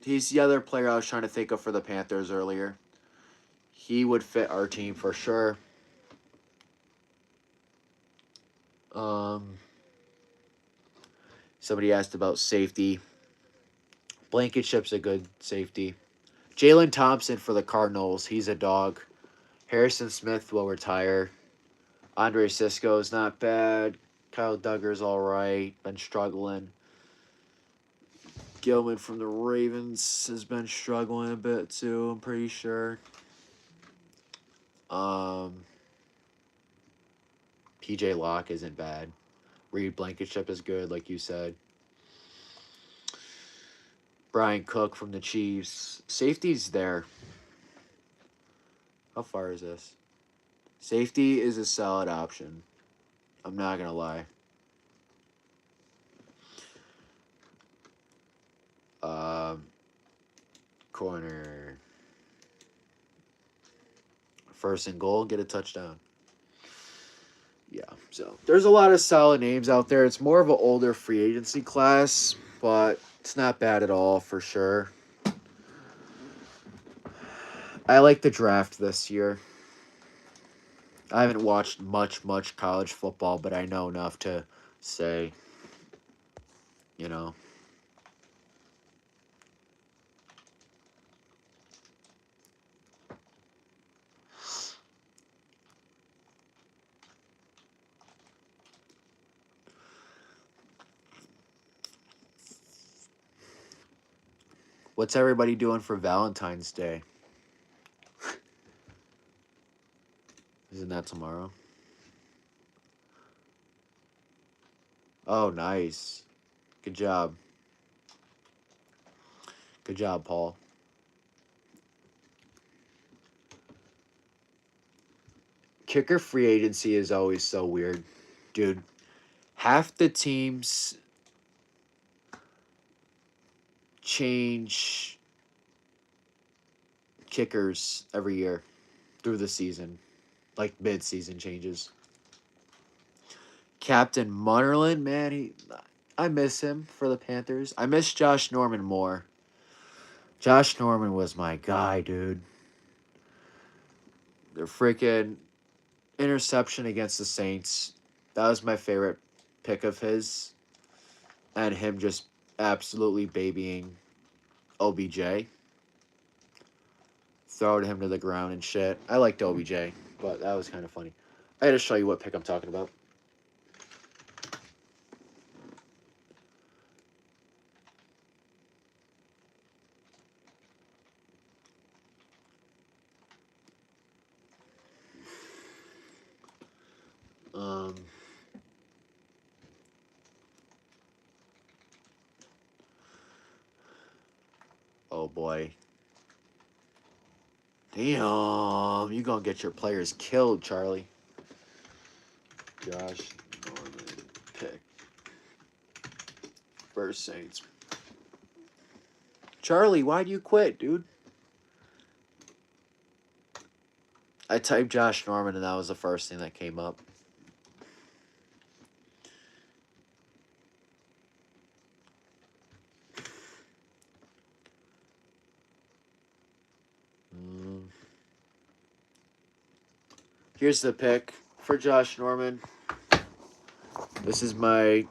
he's the other player I was trying to think of for the Panthers earlier. He would fit our team for sure. Um, Somebody asked about safety. Blankenship's a good safety. Jalen Thompson for the Cardinals. He's a dog. Harrison Smith will retire. Andre Cisco's not bad. Kyle Duggar's all right. Been struggling. Gilman from the Ravens has been struggling a bit too, I'm pretty sure. PJ Locke isn't bad. Reed Blankenship is good, like you said. Brian Cook from the Chiefs. Safety's there. How far is this? Safety is a solid option. I'm not going to lie. Corner. First and goal, get a touchdown. Yeah, so there's a lot of solid names out there. It's more of an older free agency class, but it's not bad at all for sure. I like the draft this year. I haven't watched much college football, but I know enough to say, you know. What's everybody doing for Valentine's Day? Isn't that tomorrow? Oh, nice. Good job. Good job, Paul. Kicker free agency is always so weird. Dude, half the teams change kickers every year through the season, like mid-season changes. Captain Munnerlyn, man, I miss him for the Panthers. I miss Josh Norman more. Josh Norman was my guy, dude. The freaking interception against the Saints, that was my favorite pick of his. And him just absolutely babying OBJ. Throwing him to the ground and shit. I liked OBJ, but that was kind of funny. I had to show you what pick I'm talking about. Oh boy. Damn, you gonna get your players killed, Charlie. Josh Norman pick. First Saints. Charlie, why'd you quit, dude? I typed Josh Norman and that was the first thing that came up. Here's the pick for Josh Norman. This is one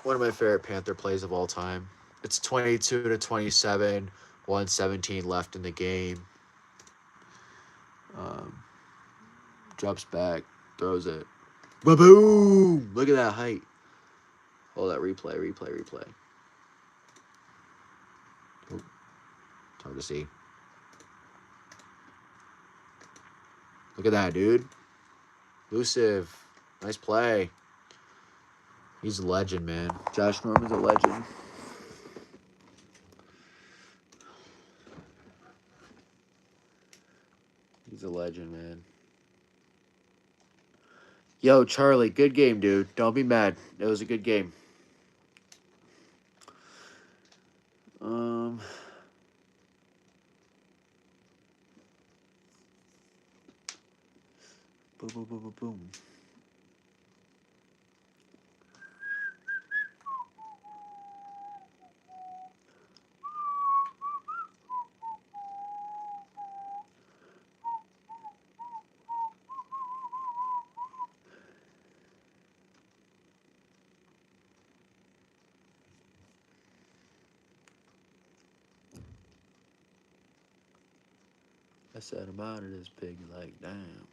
of my favorite Panther plays of all time. It's 22-27, 117 left in the game. Drops back, throws it. Ba-boom! Look at that height. Oh, that replay. Oh, it's hard to see. Look at that, dude. Elusive. Nice play. He's a legend, man. Josh Norman's a legend. He's a legend, man. Yo, Charlie, good game, dude. Don't be mad. It was a good game. Boom, boom, boom, boom, boom. I said I'm out of this pig, like, damn.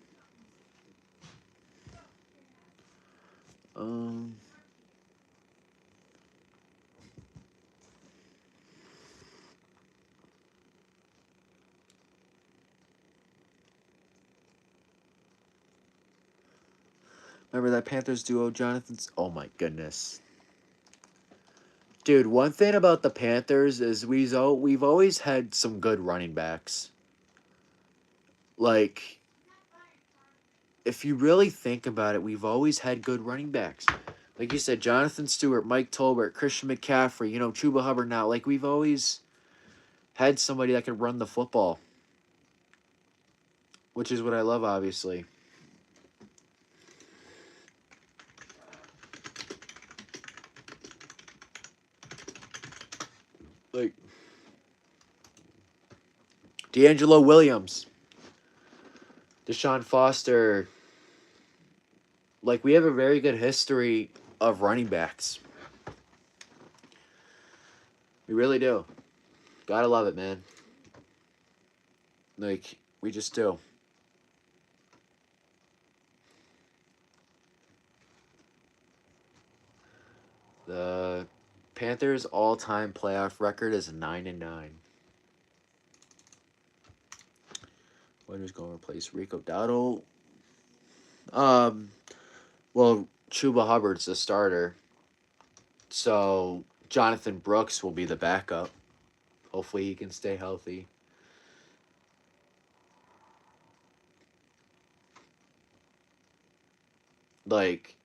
Remember that Panthers duo, Jonathan's? Oh my goodness. Dude, one thing about the Panthers is we've always had some good running backs. Like, if you really think about it, we've always had good running backs. Like you said, Jonathan Stewart, Mike Tolbert, Christian McCaffrey, Chuba Hubbard now. Like, we've always had somebody that could run the football, which is what I love, obviously. Like, D'Angelo Williams, Deshaun Foster. Like, we have a very good history of running backs. We really do. Gotta love it, man. Like, we just do. The Panthers' all-time playoff record is 9-9. Who's going to replace Rico Dowdle? Well, Chuba Hubbard's the starter, so Jonathan Brooks will be the backup. Hopefully, he can stay healthy. Like,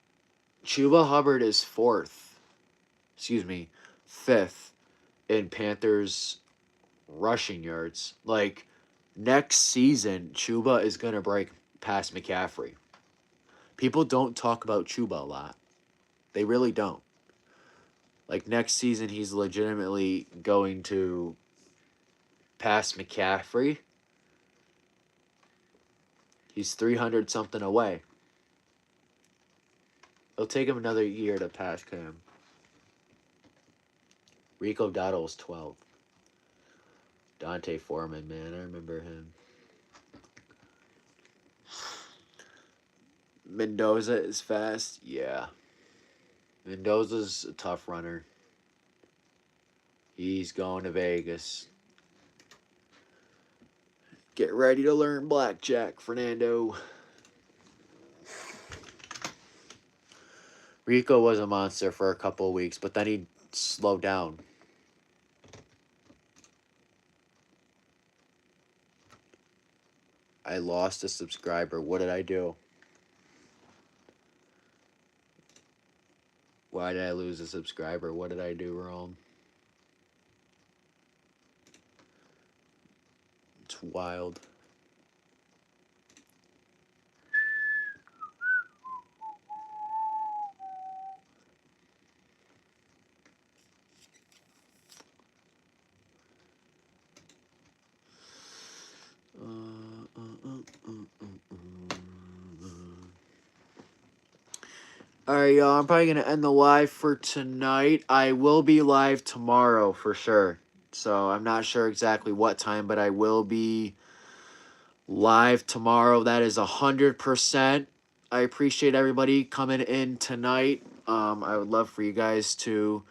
Chuba Hubbard is fifth in Panthers rushing yards. Like, next season, Chuba is going to break past McCaffrey. People don't talk about Chuba a lot. They really don't. Like, next season, he's legitimately going to pass McCaffrey. He's 300 something away. It'll take him another year to pass him. Rico Dowdle's 12. Dante Foreman, man, I remember him. Mendoza is fast, yeah. Mendoza's a tough runner. He's going to Vegas. Get ready to learn blackjack, Fernando. Rico was a monster for a couple of weeks, but then he slowed down. I lost a subscriber. What did I do? Why did I lose a subscriber? What did I do wrong? It's wild. Alright, y'all. I'm probably going to end the live for tonight. I will be live tomorrow for sure. So I'm not sure exactly what time, but I will be live tomorrow. That is 100%. I appreciate everybody coming in tonight. I would love for you guys to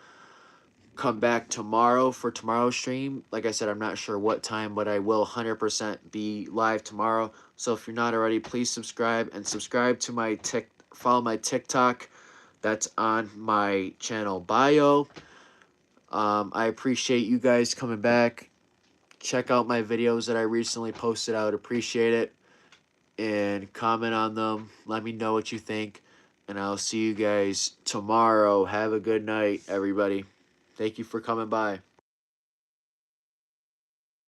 come back tomorrow for tomorrow's stream. Like I said, I'm not sure what time, but I will 100% be live tomorrow. So if you're not already, please subscribe and subscribe to my follow my TikTok. That's on my channel bio. I appreciate you guys coming back. Check out my videos that I recently posted. I would appreciate it. And comment on them. Let me know what you think. And I'll see you guys tomorrow. Have a good night, everybody. Thank you for coming by.